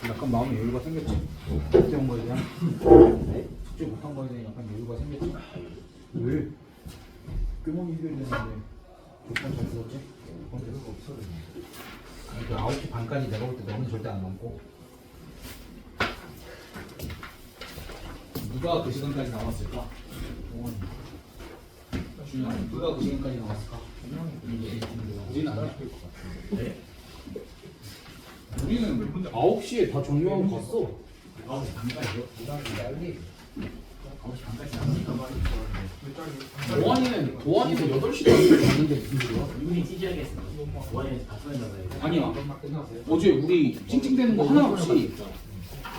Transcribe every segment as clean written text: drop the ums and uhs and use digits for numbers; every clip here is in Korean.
약간 마음에 여유가 생겼지. 숙제 온 거에 대한 숙제 못한 거에 대한 약간 여유가 생겼지. 왜? 꾀몽이 해결됐는데 조건 잘 들었지? 아니 그 9시 반까지 내가 볼 때 너는 절대 안 넘고 누가 그 시간까지 나왔을까? 준영아 누가 그 시간까지 나왔을까? 우리는 안 해. 네? 우리는 9시에 다 종료하고 갔어. 9시 반까지요? 9시 반까지 도환이는 8시에 갔는데 무슨 소리야? 이분이 찢어야겠어. 도안에서 다 써낸다고요. 아니야. 어제 우리 찡찡대는 거 하나 없이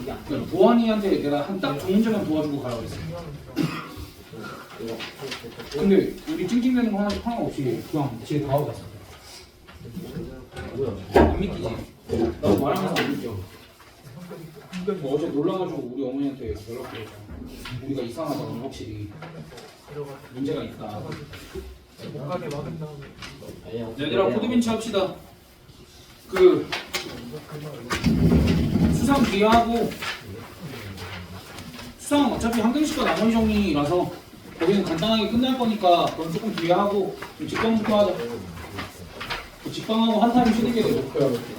그러니까 도환이한테 내가 한 딱 두 문제만 도와주고 가라고 했어. 근데 우리 찡찡대는 거 하나 없이 그냥 집에 다 하고 갔어. 안 믿기지? 나도 말하면서 안 믿겨. 뭐 어제 놀라가지고 우리 어머니한테 연락드렸잖아. 우리가 이상하다고 확실히 문제가 있다. 얘들아 코드빈치 합시다. 그 수상 뒤에 하고 수상 어차피 한 등씩과 나머지 정리라서 거기는 간단하게 끝날 거니까 그건 조금 뒤에 하고 직방부터 하자. 그 직방하고 한 타임 쉬는 게 더 좋고요.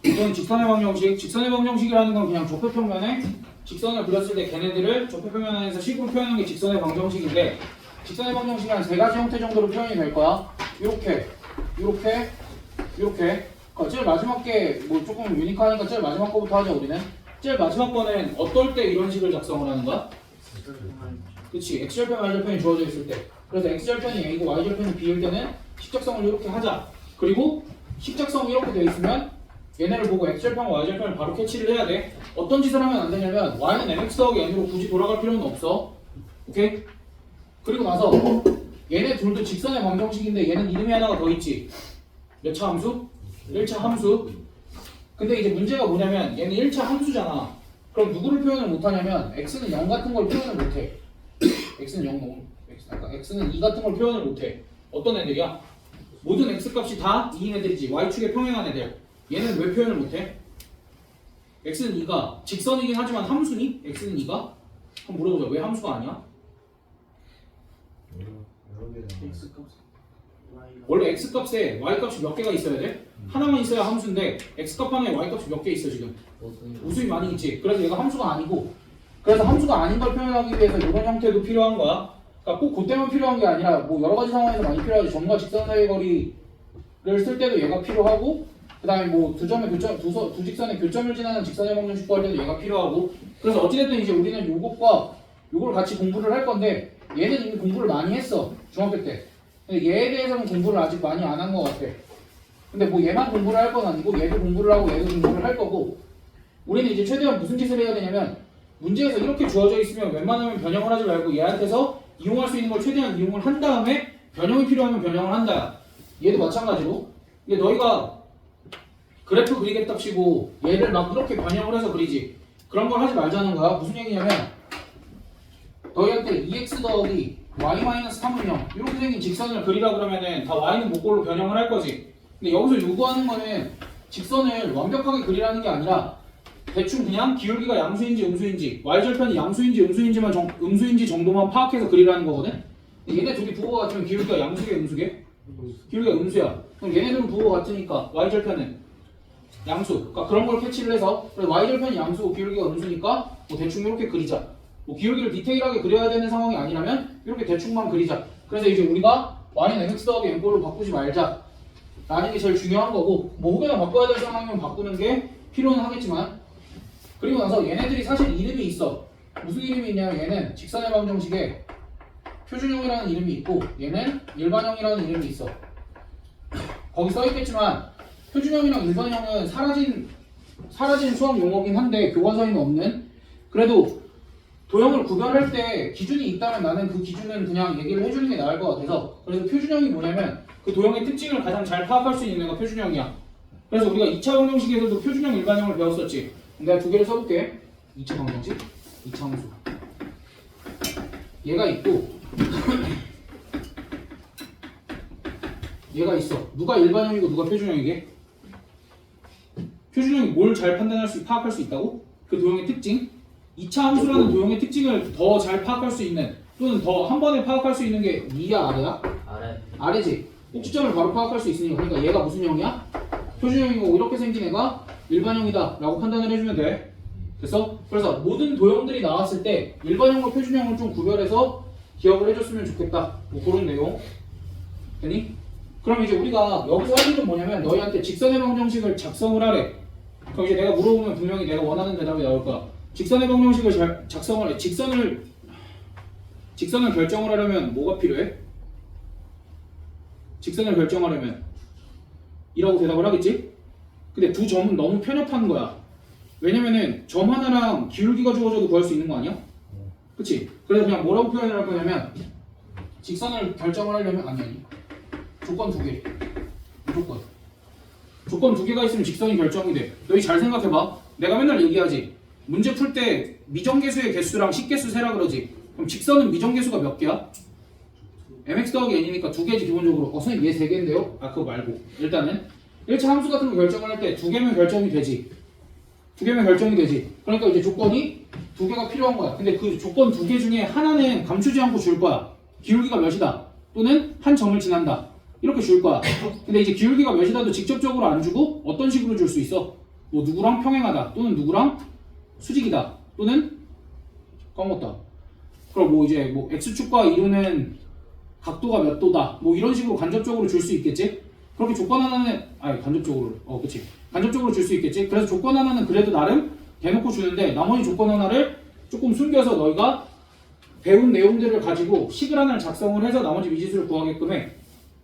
이건 직선의 방정식. 직선의 방정식이라는 건 그냥 좌표평면에 직선을 그렸을 때 걔네들을 좌표평면 안에서 식으로 표현하는 게 직선의 방정식인데 직선의 방정식이 한 세 가지 형태 정도로 표현이 될 거야. 요렇게, 요렇게, 요렇게. 제일 마지막 게 뭐 조금 유니크하니까 제일 마지막 거부터 하자 우리는. 제일 마지막 거는 어떨 때 이런 식을 작성을 하는 거야? 그치. x절편, y절편이 주어져 있을 때. 그래서 x절편이 a고 y절편이 b일 때는 식작성을 이렇게 하자. 그리고 식작성이 이렇게 돼 있으면 얘네를 보고 x절편과 y절편을 바로 캐치를 해야 돼. 어떤 짓을 하면 안 되냐면 y는 mx 더하기 n으로 굳이 돌아갈 필요는 없어. 오케이? 그리고 나서 얘네 둘도 직선의 방정식인데 얘는 이름이 하나가 더 있지. 몇 차 함수? 1차 함수. 근데 이제 문제가 뭐냐면 얘는 1차 함수잖아. 그럼 누구를 표현을 못하냐면 x는 0 같은 걸 표현을 못해. x는 0, x는 2 같은 걸 표현을 못해. 어떤 애들이야? 모든 x값이 다 2인 애들이지. y축에 평행한 애들. 얘는 왜 표현을 못해? x는 2가 직선이긴 하지만 함수니? x는 2가? 한번 물어보자. 왜 함수가 아니야? 원래 x값에 y값이 몇 개가 있어야 돼? 하나만 있어야 함수인데 x값 하나에 y값이 몇 개 있어 지금? 우수히 많이 있지. 그래서 얘가 함수가 아니고 그래서 함수가 아닌 걸 표현하기 위해서 이런 형태도 필요한 거야. 그러니까 꼭 그때만 필요한 게 아니라 뭐 여러 가지 상황에서 많이 필요하지. 점과 직선 사이의 거리를 쓸 때도 얘가 필요하고 그 다음에 뭐 두 직선의 교점을 지나는 직선의 방정식 구할 때도 얘가 필요하고 그래서 어찌됐든 이제 우리는 요것과 요걸 같이 공부를 할 건데 얘는 이미 공부를 많이 했어 중학교 때. 근데 얘에 대해서는 공부를 아직 많이 안 한 것 같아. 근데 뭐 얘만 공부를 할 건 아니고 얘도 공부를 하고 얘도 공부를 할 거고 우리는 이제 최대한 무슨 짓을 해야 되냐면 문제에서 이렇게 주어져 있으면 웬만하면 변형을 하지 말고 얘한테서 이용할 수 있는 걸 최대한 이용을 한 다음에 변형이 필요하면 변형을 한다. 얘도 마찬가지로. 근데 너희가 그래프 그리겠답시고 얘를 막 이렇게 변형을 해서 그리지. 그런 걸 하지 말자는 거야. 무슨 얘기냐면 너희한테 2x 더하기 y-3은 0 이렇게 생긴 직선을 그리라 그러면은 다 y는 목골로 변형을 할 거지. 근데 여기서 요구하는 거는 직선을 완벽하게 그리라는 게 아니라 대충 그냥 기울기가 양수인지 음수인지 y절편이 양수인지 음수인지 정도만 파악해서 그리라는 거거든. 근데 얘네 둘이 부호가 같으면 기울기가 양수게 음수게? 기울기가 음수야. 그럼 얘네들은 부호가 같으니까 y절편은 양수. 그러니까 그런 걸 캐치를 해서 그래서 y절편이 양수고 기울기가 음수니까 뭐 대충 이렇게 그리자. 뭐 기울기를 디테일하게 그려야 되는 상황이 아니라면 이렇게 대충만 그리자. 그래서 이제 우리가 y는 mx 더하기 n꼴로 바꾸지 말자 라는 게 제일 중요한 거고 뭐 혹여나 바꿔야 될 상황이면 바꾸는 게 필요는 하겠지만 그리고 나서 얘네들이 사실 이름이 있어. 무슨 이름이 있냐면 얘는 직선의 방정식에 표준형이라는 이름이 있고 얘는 일반형이라는 이름이 있어. 거기 써있겠지만 표준형이랑 일반형은 사라진 수학 용어긴 한데 교과서에는 없는. 그래도 도형을 구별할 때 기준이 있다면 나는 그 기준은 그냥 얘기를 해주는 게 나을 것 같아서. 그래서 표준형이 뭐냐면 그 도형의 특징을 가장 잘 파악할 수 있는 애가 표준형이야. 그래서 우리가 2차 방정식에서도 표준형, 일반형을 배웠었지. 내가 두 개를 써볼게. 2차 방정식, 2차 함수. 얘가 있고 얘가 있어. 누가 일반형이고 누가 표준형이게? 표준형이 뭘 잘 파악할 수 있다고? 그 도형의 특징? 2차 함수라는 도형의 특징을 더 잘 파악할 수 있는, 또는 더 한 번에 파악할 수 있는 게 위야 아래야? 아래. 아래지. 꼭지점을 바로 파악할 수 있으니까. 그러니까 얘가 무슨 형이야? 표준형이고 이렇게 생긴 애가 일반형이다 라고 판단을 해주면 돼. 됐어? 그래서 모든 도형들이 나왔을 때 일반형과 표준형을 좀 구별해서 기억을 해줬으면 좋겠다. 뭐 그런 내용. 되니? 그럼 이제 우리가 여기서 할 일은 뭐냐면 너희한테 직선의 방정식을 작성을 하래. 그럼 이제 내가 물어보면 분명히 내가 원하는 대답이 나올 거야. 직선의 방정식을 잘 작성을 해. 직선을 결정을 하려면 뭐가 필요해? 직선을 결정하려면 이라고 대답을 하겠지? 근데 두 점은 너무 편협한 거야. 왜냐면은 점 하나랑 기울기가 주어져도 구할 수 있는 거 아니야? 그치? 그래서 그냥 뭐라고 표현을 할 거냐면 직선을 결정을 하려면 아니 조건 두 개. 무조건 조건 두 개가 있으면 직선이 결정이 돼. 너희 잘 생각해봐. 내가 맨날 얘기하지. 문제 풀 때 미정계수의 개수랑 식개수 세라 그러지. 그럼 직선은 미정계수가 몇 개야? mx 더하기 n이니까 두 개지 기본적으로. 선생님 얘 세 개인데요? 아 그거 말고 일단은 1차 함수 같은 거 결정을 할 때 두 개면 결정이 되지. 두 개면 결정이 되지. 그러니까 이제 조건이 두 개가 필요한 거야. 근데 그 조건 두 개 중에 하나는 감추지 않고 줄 거야. 기울기가 몇이다. 또는 한 점을 지난다. 이렇게 줄 거야. 근데 이제 기울기가 몇이다도 직접적으로 안 주고 어떤 식으로 줄 수 있어? 뭐 누구랑 평행하다. 또는 누구랑 수직이다. 또는 까먹었다. 그럼 뭐 이제 뭐 x축과 이루는 각도가 몇 도다. 뭐 이런 식으로 간접적으로 줄 수 있겠지? 그렇게 조건 하나는 간접적으로 그치 간접적으로 줄 수 있겠지. 그래서 조건 하나는 그래도 나름 대놓고 주는데 나머지 조건 하나를 조금 숨겨서 너희가 배운 내용들을 가지고 식을 하나를 작성을 해서 나머지 미지수를 구하게끔 해.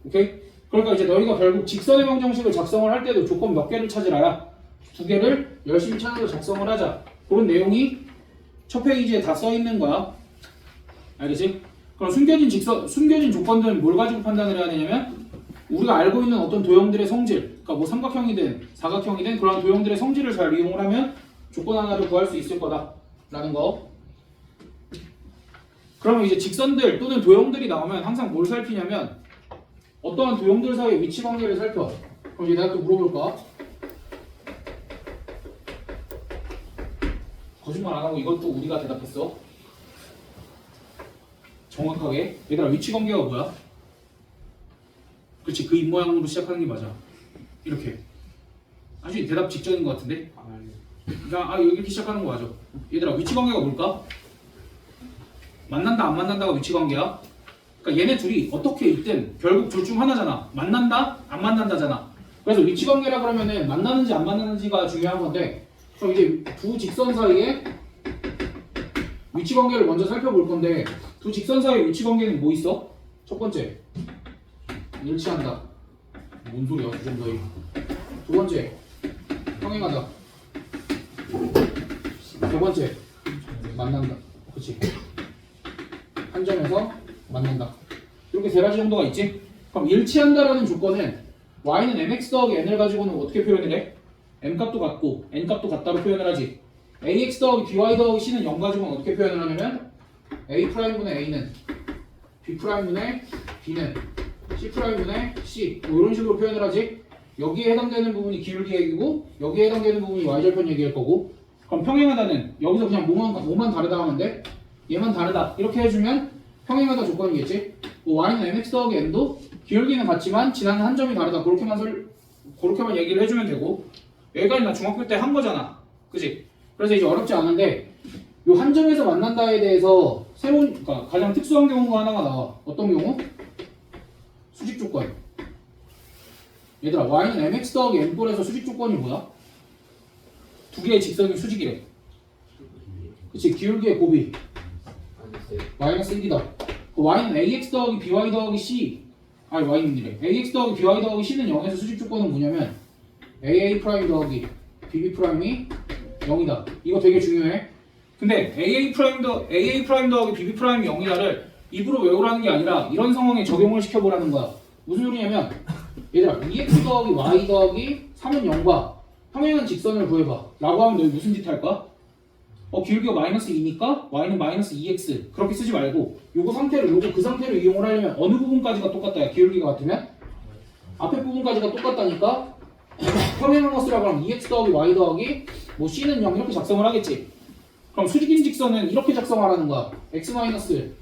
오케이? 그러니까 이제 너희가 결국 직선의 방정식을 작성을 할 때도 조건 몇 개를 찾으라야 두 개를 열심히 찾아서 작성을 하자. 그런 내용이 첫 페이지에 다 써 있는 거야. 알겠지? 그럼 숨겨진 조건들은 뭘 가지고 판단을 해야 되냐면 우리가 알고 있는 어떤 도형들의 성질, 그러니까 뭐 삼각형이든 사각형이든 그런 도형들의 성질을 잘 이용을 하면 조건 하나를 구할 수 있을 거다라는 거. 그러면 이제 직선들 또는 도형들이 나오면 항상 뭘 살피냐면 어떠한 도형들 사이의 위치 관계를 살펴. 그럼 이제 내가 또 물어볼까? 거짓말 안 하고 이것도 우리가 대답했어. 정확하게. 얘들아 위치 관계가 뭐야? 그렇지, 그 입모양으로 시작하는 게 맞아. 이렇게. 아주 대답 직전인 것 같은데? 그러니까 이렇게 시작하는 거 맞아. 얘들아 위치 관계가 뭘까? 만난다 안 만난다가 위치 관계야. 그러니까 얘네 둘이 어떻게 있든 결국 둘 중 하나잖아. 만난다 안 만난다잖아. 그래서 위치 관계라 그러면은 만나는지 안 만나는지가 중요한 건데, 그럼 이제 두 직선 사이에 위치 관계를 먼저 살펴볼 건데, 두 직선 사이의 위치 관계는 뭐 있어? 첫 번째, 일치한다. 뭔 소리야, 두 점 사이. 두 번째, 평행하다. 두 번째, 만난다. 그치? 한 점에서 만난다. 이렇게 세 가지 정도가 있지? 그럼 일치한다라는 조건은 y는 mx 더하기 n을 가지고는 어떻게 표현을 해? m 값도 같고 n 값도 같다로 표현을 하지. ax 더하기 by 더하기 c는 0 가지고는 어떻게 표현을 하냐면 a'분의 a는 b'분의 b는 c'분의 c 뭐 이런 식으로 표현을 하지. 여기에 해당되는 부분이 기울기 얘기고 여기에 해당되는 부분이 y절편 얘기할 거고. 그럼 평행하다는 여기서 그냥 뭐만 다르다 하면 돼? 얘만 다르다 이렇게 해주면 평행하다 조건이겠지. 뭐 y는 mx 더하기 n도 기울기는 같지만 지나는 한 점이 다르다. 그렇게만 얘기를 해주면 되고. 여기까지 나 중학교 때 한 거잖아. 그치? 그래서 이제 어렵지 않은데 요 한 점에서 만난다에 대해서 그러니까 가장 특수한 경우가 하나가 나와. 어떤 경우? 수직 조건. 얘들아 y는 mx 더하기 n꼴에서 수직 조건이 뭐야? 두 개의 직선이 수직이래. 그치, 기울기의 곱이 마이너스 1이다. y는 ax 더하기 by 더하기 c, 아니 y는 이래. ax 더하기 by 더하기 c는 0에서 수직 조건은 뭐냐면 aa 프라임 더하기 bb 프라임이 0이다. 이거 되게 중요해. 근데 aa 프라임 더하기 bb 프라임이 0이다를 입으로 외우라는 게 아니라 이런 상황에 적용을 시켜보라는 거야. 무슨 소리냐면 얘들아 2x 더하기 y 더하기 3은 0과 평행한 직선을 구해봐 라고 하면 너희 무슨 짓 할까? 기울기가 마이너스 2니까 y는 마이너스 2x 그렇게 쓰지 말고 요거 그 상태를 이용을 하려면 어느 부분까지가 똑같다. 기울기가 같으면 앞에 부분까지가 똑같다니까 평행한 거 쓰라고 하면 2x 더하기 y 더하기 뭐 c는 0 이렇게 작성을 하겠지. 그럼 수직인 직선은 이렇게 작성하라는 거야. x 마이너스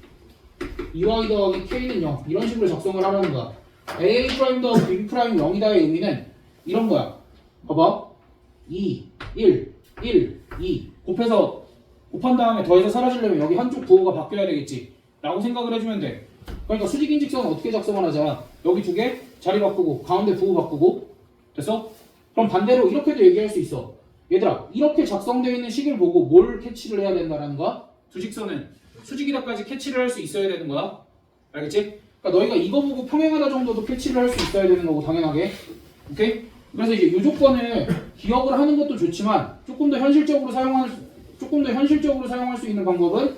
2y 더하기 k는 0 이런 식으로 작성을 하라는 거야. aa 프라임 더하기 bb 프라임 0이다의 의미는 이런 거야. 봐봐 2, 1, 1, 2 곱한 다음에 더해서 사라지려면 여기 한쪽 부호가 바뀌어야 되겠지 라고 생각을 해주면 돼. 그러니까 수직인 직선은 어떻게 작성을 하자. 여기 두 개 자리 바꾸고 가운데 부호 바꾸고 됐어? 그럼 반대로 이렇게도 얘기할 수 있어. 얘들아 이렇게 작성되어 있는 식을 보고 뭘 캐치를 해야 된다는 거야? 두 직선은 수직이다까지 캐치를 할 수 있어야 되는 거야. 알겠지? 그러니까 너희가 이거 보고 평행하다 정도도 캐치를 할 수 있어야 되는 거고 당연하게. 오케이? 그래서 이제 이 조건을 기억을 하는 것도 좋지만 조금 더 현실적으로 사용할 수 있는 방법은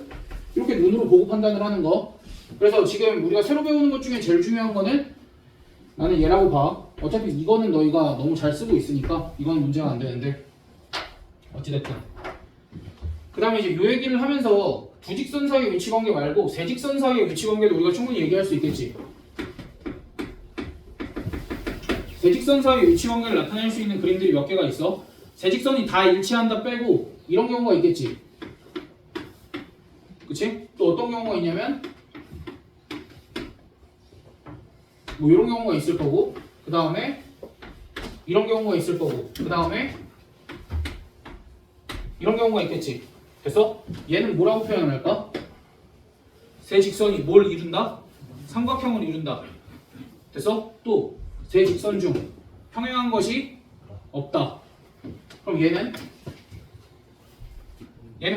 이렇게 눈으로 보고 판단을 하는 거. 그래서 지금 우리가 새로 배우는 것 중에 제일 중요한 거는 나는 얘라고 봐. 어차피 이거는 너희가 너무 잘 쓰고 있으니까 이거는 문제가 안 되는데 어찌됐든. 그 다음에 이제 요 얘기를 하면서 두 직선 사이의 위치 관계 말고 세 직선 사이의 위치 관계도 우리가 충분히 얘기할 수 있겠지. 세 직선 사이의 위치 관계를 나타낼 수 있는 그림들이 몇 개가 있어. 세 직선이 다 일치한다 빼고 이런 경우가 있겠지. 그치? 또 어떤 경우가 있냐면 뭐 이런 경우가 있을 거고 그 다음에 이런 경우가 있을 거고 그 다음에 이런 경우가 있겠지. 됐어? 얘는 뭐라고 표현할까? 세 직선이 뭘 이룬다? 삼각형을 이룬다. 됐어? 또 세 직선 중 평행한 것이 없다. 그럼 얘는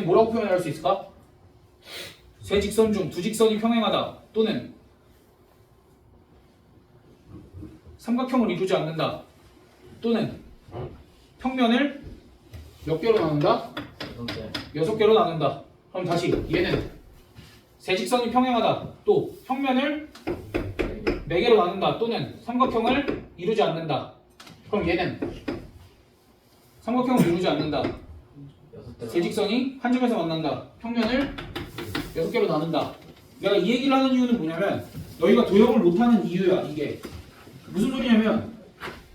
뭐라고 표현할 수 있을까? 세 직선 중 두 직선이 평행하다 또는 삼각형을 이루지 않는다 또는 평면을 몇 개로 나눈다? 6개로 나눈다. 그럼 다시 얘는 세 직선이 평행하다 또 평면을 4개로 나눈다 또는 삼각형을 이루지 않는다. 그럼 얘는 삼각형을 이루지 않는다. 세 직선이 한 점에서 만난다. 평면을 6개로 나눈다. 내가 이 얘기를 하는 이유는 뭐냐면 너희가 도형을 못하는 이유야. 이게 무슨 소리냐면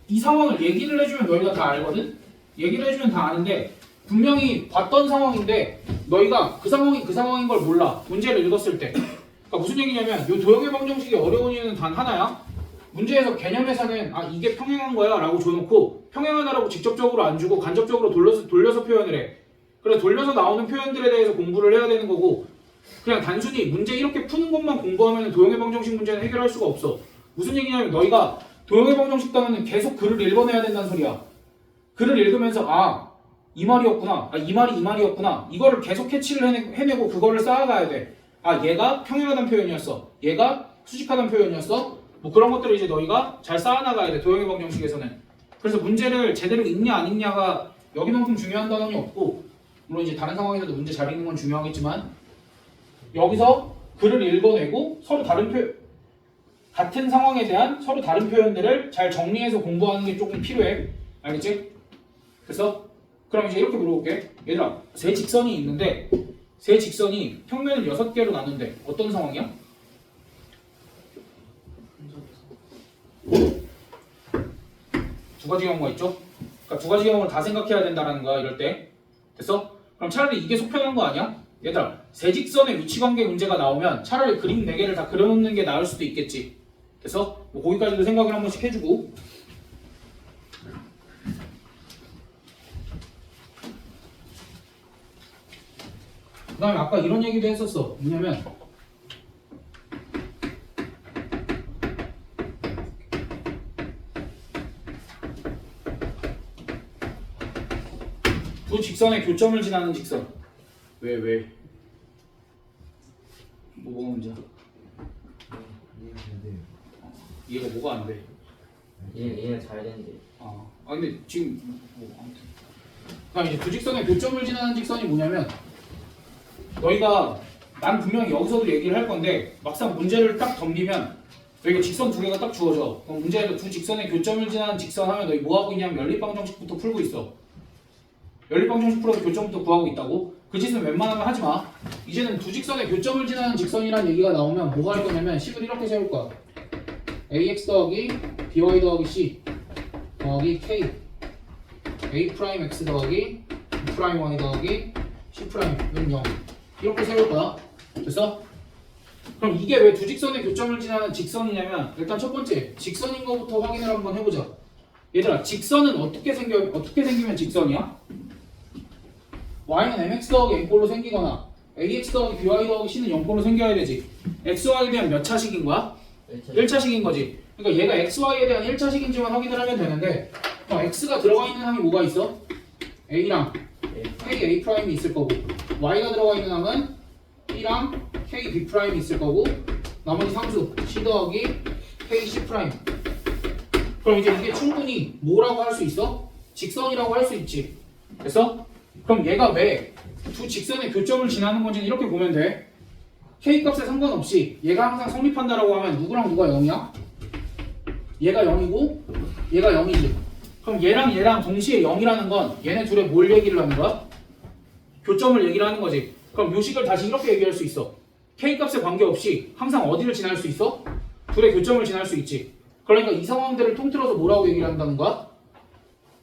이 상황을 얘기를 해주면 너희가 다 알거든? 얘기를 해주면 다 아는데 분명히 봤던 상황인데 너희가 그 상황인 걸 몰라. 문제를 읽었을 때. 그러니까 무슨 얘기냐면 이 도형의 방정식이 어려운 이유는 단 하나야. 문제에서 개념에서는 이게 평행한 거야 라고 줘놓고 평행하다라고 직접적으로 안 주고 간접적으로 돌려서 표현을 해. 그래서 돌려서 나오는 표현들에 대해서 공부를 해야 되는 거고 그냥 단순히 문제 이렇게 푸는 것만 공부하면 도형의 방정식 문제는 해결할 수가 없어. 무슨 얘기냐면 너희가 도형의 방정식 단어는 계속 글을 읽어내야 된다는 소리야. 글을 읽으면서 이 말이었구나. 이 말이 이 말이었구나. 이거를 계속 캐치를 해내고 그거를 쌓아가야 돼. 얘가 평행하다는 표현이었어. 얘가 수직하다는 표현이었어. 뭐 그런 것들을 이제 너희가 잘 쌓아나가야 돼. 도형의 방정식에서는. 그래서 문제를 제대로 읽냐 안 읽냐가 여기만큼 중요한 단원이 없고 물론 이제 다른 상황에서도 문제 잘 읽는 건 중요하겠지만 여기서 글을 읽어내고 서로 같은 상황에 대한 서로 다른 표현들을 잘 정리해서 공부하는 게 조금 필요해. 알겠지? 그래서 그럼 이제 이렇게 물어볼게. 얘들아, 세 직선이 있는데 세 직선이 평면을 6개로 나눈대. 어떤 상황이야? 두 가지 경우가 있죠? 그러니까 두 가지 경우를 다 생각해야 된다는 거야, 이럴 때. 됐어? 그럼 차라리 이게 속편한 거 아니야? 얘들아, 세 직선의 위치관계 문제가 나오면 차라리 그림 4개를 다 그려놓는 게 나을 수도 있겠지. 됐어? 뭐 거기까지도 생각을 한 번씩 해주고. 그 다음에 아까 이런 얘기도 했었어. 뭐냐면 두 직선의 교점을 지나는 직선. 왜? 뭐가 문제야? 이해가 뭐가 안 돼? 얘는 잘 되는데. 근데 지금 뭐 아무튼. 그럼 이제 두 직선의 교점을 지나는 직선이 뭐냐면 너희가 난 분명히 여기서도 얘기를 할 건데 막상 문제를 딱 덤비면 여기가 직선 두 개가 딱 주어져. 그럼 문제에서 두 직선의 교점을 지나는 직선 하면 너희 뭐 하고 있냐면 연립방정식부터 풀고 있어. 연립방정식 풀어서 교점부터 구하고 있다고? 그 짓은 웬만하면 하지 마. 이제는 두 직선의 교점을 지나는 직선이라는 얘기가 나오면 뭐가 할 거냐면 식을 이렇게 세울 거야. ax 더하기 by 더하기 c 더하기 k a 프라임 x 더하기 b 프라임 y 더하기 c 프라임은 0 이렇게 세울 거야. 됐어? 그럼 이게 왜 두 직선의 교점을 지나는 직선이냐면 일단 첫 번째 직선인 거부터 확인을 한번 해보자. 얘들아 직선은 어떻게 생기면 직선이야? y는 mx 더하기 n꼴로 생기거나 ax 더하기 by 더하기 c는 0꼴로 생겨야 되지. xy에 대한 몇 차식인 거야? 1차식인 거지. 그러니까 얘가 xy에 대한 1차식인지만 확인을 하면 되는데 x가 들어가 있는 항이 뭐가 있어? a랑 k a 프라임이 있을 거고 y가 들어가 있는 항은 b랑 k b 프라임이 있을 거고 나머지 상수 c 더하기 k c 프라임. 그럼 이제 이게 충분히 뭐라고 할 수 있어? 직선이라고 할 수 있지. 됐어? 그럼 얘가 왜 두 직선의 교점을 지나는 건지는 이렇게 보면 돼. k 값에 상관없이 얘가 항상 성립한다라고 하면 누구랑 누가 0이야? 얘가 0이고 얘가 0이지. 그럼 얘랑 동시에 0이라는 건 얘네 둘의 뭘 얘기를 하는 거야? 교점을 얘기를 하는 거지. 그럼 요식을 다시 이렇게 얘기할 수 있어. k 값에 관계없이 항상 어디를 지날 수 있어? 둘의 교점을 지날 수 있지. 그러니까 이 상황들을 통틀어서 뭐라고 얘기를 한다는 거야?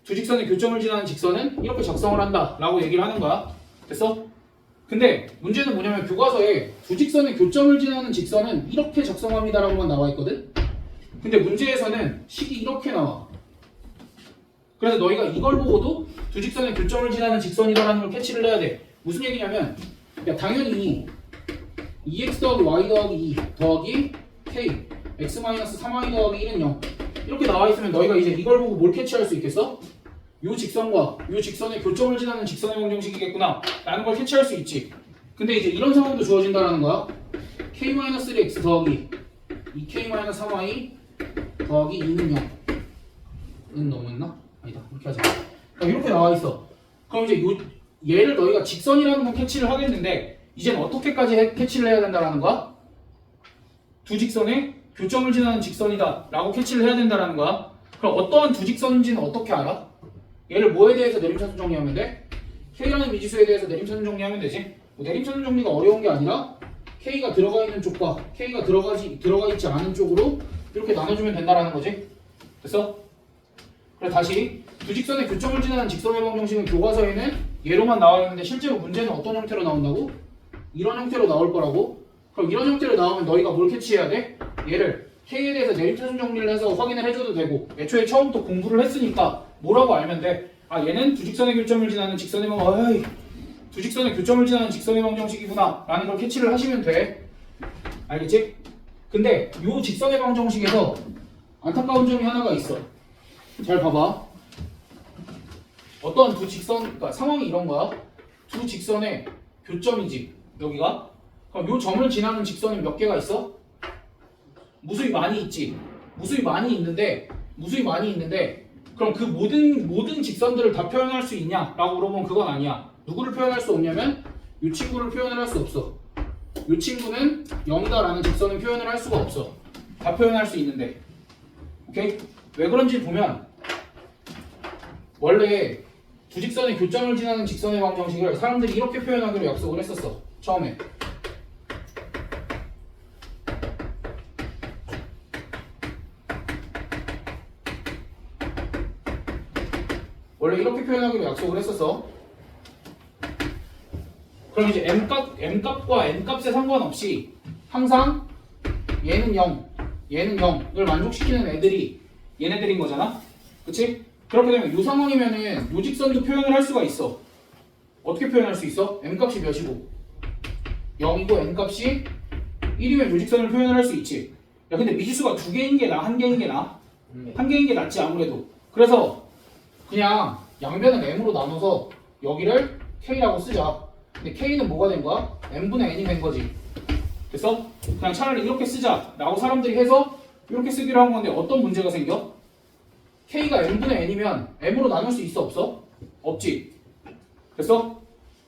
두 직선의 교점을 지나는 직선은 이렇게 작성을 한다 라고 얘기를 하는 거야. 됐어? 근데 문제는 뭐냐면 교과서에 두 직선의 교점을 지나는 직선은 이렇게 작성합니다 라고만 나와 있거든? 근데 문제에서는 식이 이렇게 나와. 그래서 너희가 이걸 보고도 두 직선의 교점을 지나는 직선이다라는 걸 캐치를 해야 돼. 무슨 얘기냐면 야 당연히 2x 더하기 y 더하기 2 더하기 k x-3y 더하기 1은 0 이렇게 나와 있으면 너희가 이제 이걸 보고 뭘 캐치할 수 있겠어? 요 직선과 요 직선의 교점을 지나는 직선의 방정식이겠구나 라는 걸 캐치할 수 있지. 근데 이제 이런 상황도 주어진다라는 거야. k-1x 더하기 2k-3y 더하기 2는 0 은 너무했나? 아니다 이렇게 하자. 이렇게 나와 있어. 그럼 이제 얘를 너희가 직선이라는 건 캐치를 하겠는데 이제는 어떻게까지 캐치를 해야 된다라는 거야? 두 직선의 교점을 지나는 직선이다 라고 캐치를 해야 된다라는 거야. 그럼 어떠한 두 직선인지는 어떻게 알아? 얘를 뭐에 대해서 내림차순 정리하면 돼? K라는 미지수에 대해서 내림차순 정리하면 되지. 내림차순 정리가 어려운 게 아니라 K가 들어가 있는 쪽과 K가 들어가 있지 않은 쪽으로 이렇게 나눠주면 된다라는 거지. 됐어? 그래 다시 두 직선의 교점을 지나는 직선의 방정식은 교과서에는 얘로만 나와 있는데 실제로 문제는 어떤 형태로 나온다고? 이런 형태로 나올 거라고. 그럼 이런 형태로 나오면 너희가 뭘 캐치해야 돼? 얘를 K에 대해서 내림차순 정리를 해서 확인을 해줘도 되고 애초에 처음부터 공부를 했으니까 뭐라고 알면 돼? 얘는 두 직선의 교점을 지나는 직선의 두 직선의 교점을 지나는 직선의 방정식이구나 라는 걸 캐치를 하시면 돼. 알겠지? 근데 요 직선의 방정식에서 안타까운 점이 하나가 있어. 잘 봐봐. 어떤 두 직선, 그러니까 상황이 이런 거야. 두 직선의 교점이지 여기가. 그럼 요 점을 지나는 직선은 몇 개가 있어? 무수히 많이 있지. 무수히 많이 있는데 그럼 그 모든 직선들을 다 표현할 수 있냐라고 물어보면 그건 아니야. 누구를 표현할 수 없냐면 이 친구를 표현을 할 수 없어. 이 친구는 0이다라는 직선은 표현을 할 수가 없어. 다 표현할 수 있는데. 오케이? 왜 그런지 보면 원래 두 직선의 교점을 지나는 직선의 방정식을 사람들이 이렇게 표현하기로 약속을 했었어. 처음에. 원래 이렇게 표현하기로 약속을 했었어. 그럼 이제 m값과 n값에 상관없이 항상 얘는 0, 얘는 0을 만족시키는 애들이 얘네들인 거잖아. 그치? 그렇게 되면 이 상황이면은 요 직선도 표현을 할 수가 있어. 어떻게 표현할 수 있어? m값이 몇이고 0이고 n값이 1이면 요 직선을 표현을 할 수 있지. 야 근데 미지수가 두 개인 게 나, 한 개인 게 나? 한 개인 게 낫지 아무래도. 그래서 그냥 양변을 m으로 나눠서 여기를 k라고 쓰자. 근데 K는 뭐가 된 거야? N분의 N이 된 거지. 됐어? 그냥 차라리 이렇게 쓰자 라고 사람들이 해서 이렇게 쓰기로 한 건데 어떤 문제가 생겨? K가 N분의 N이면 M으로 나눌 수 있어 없어? 없지. 됐어?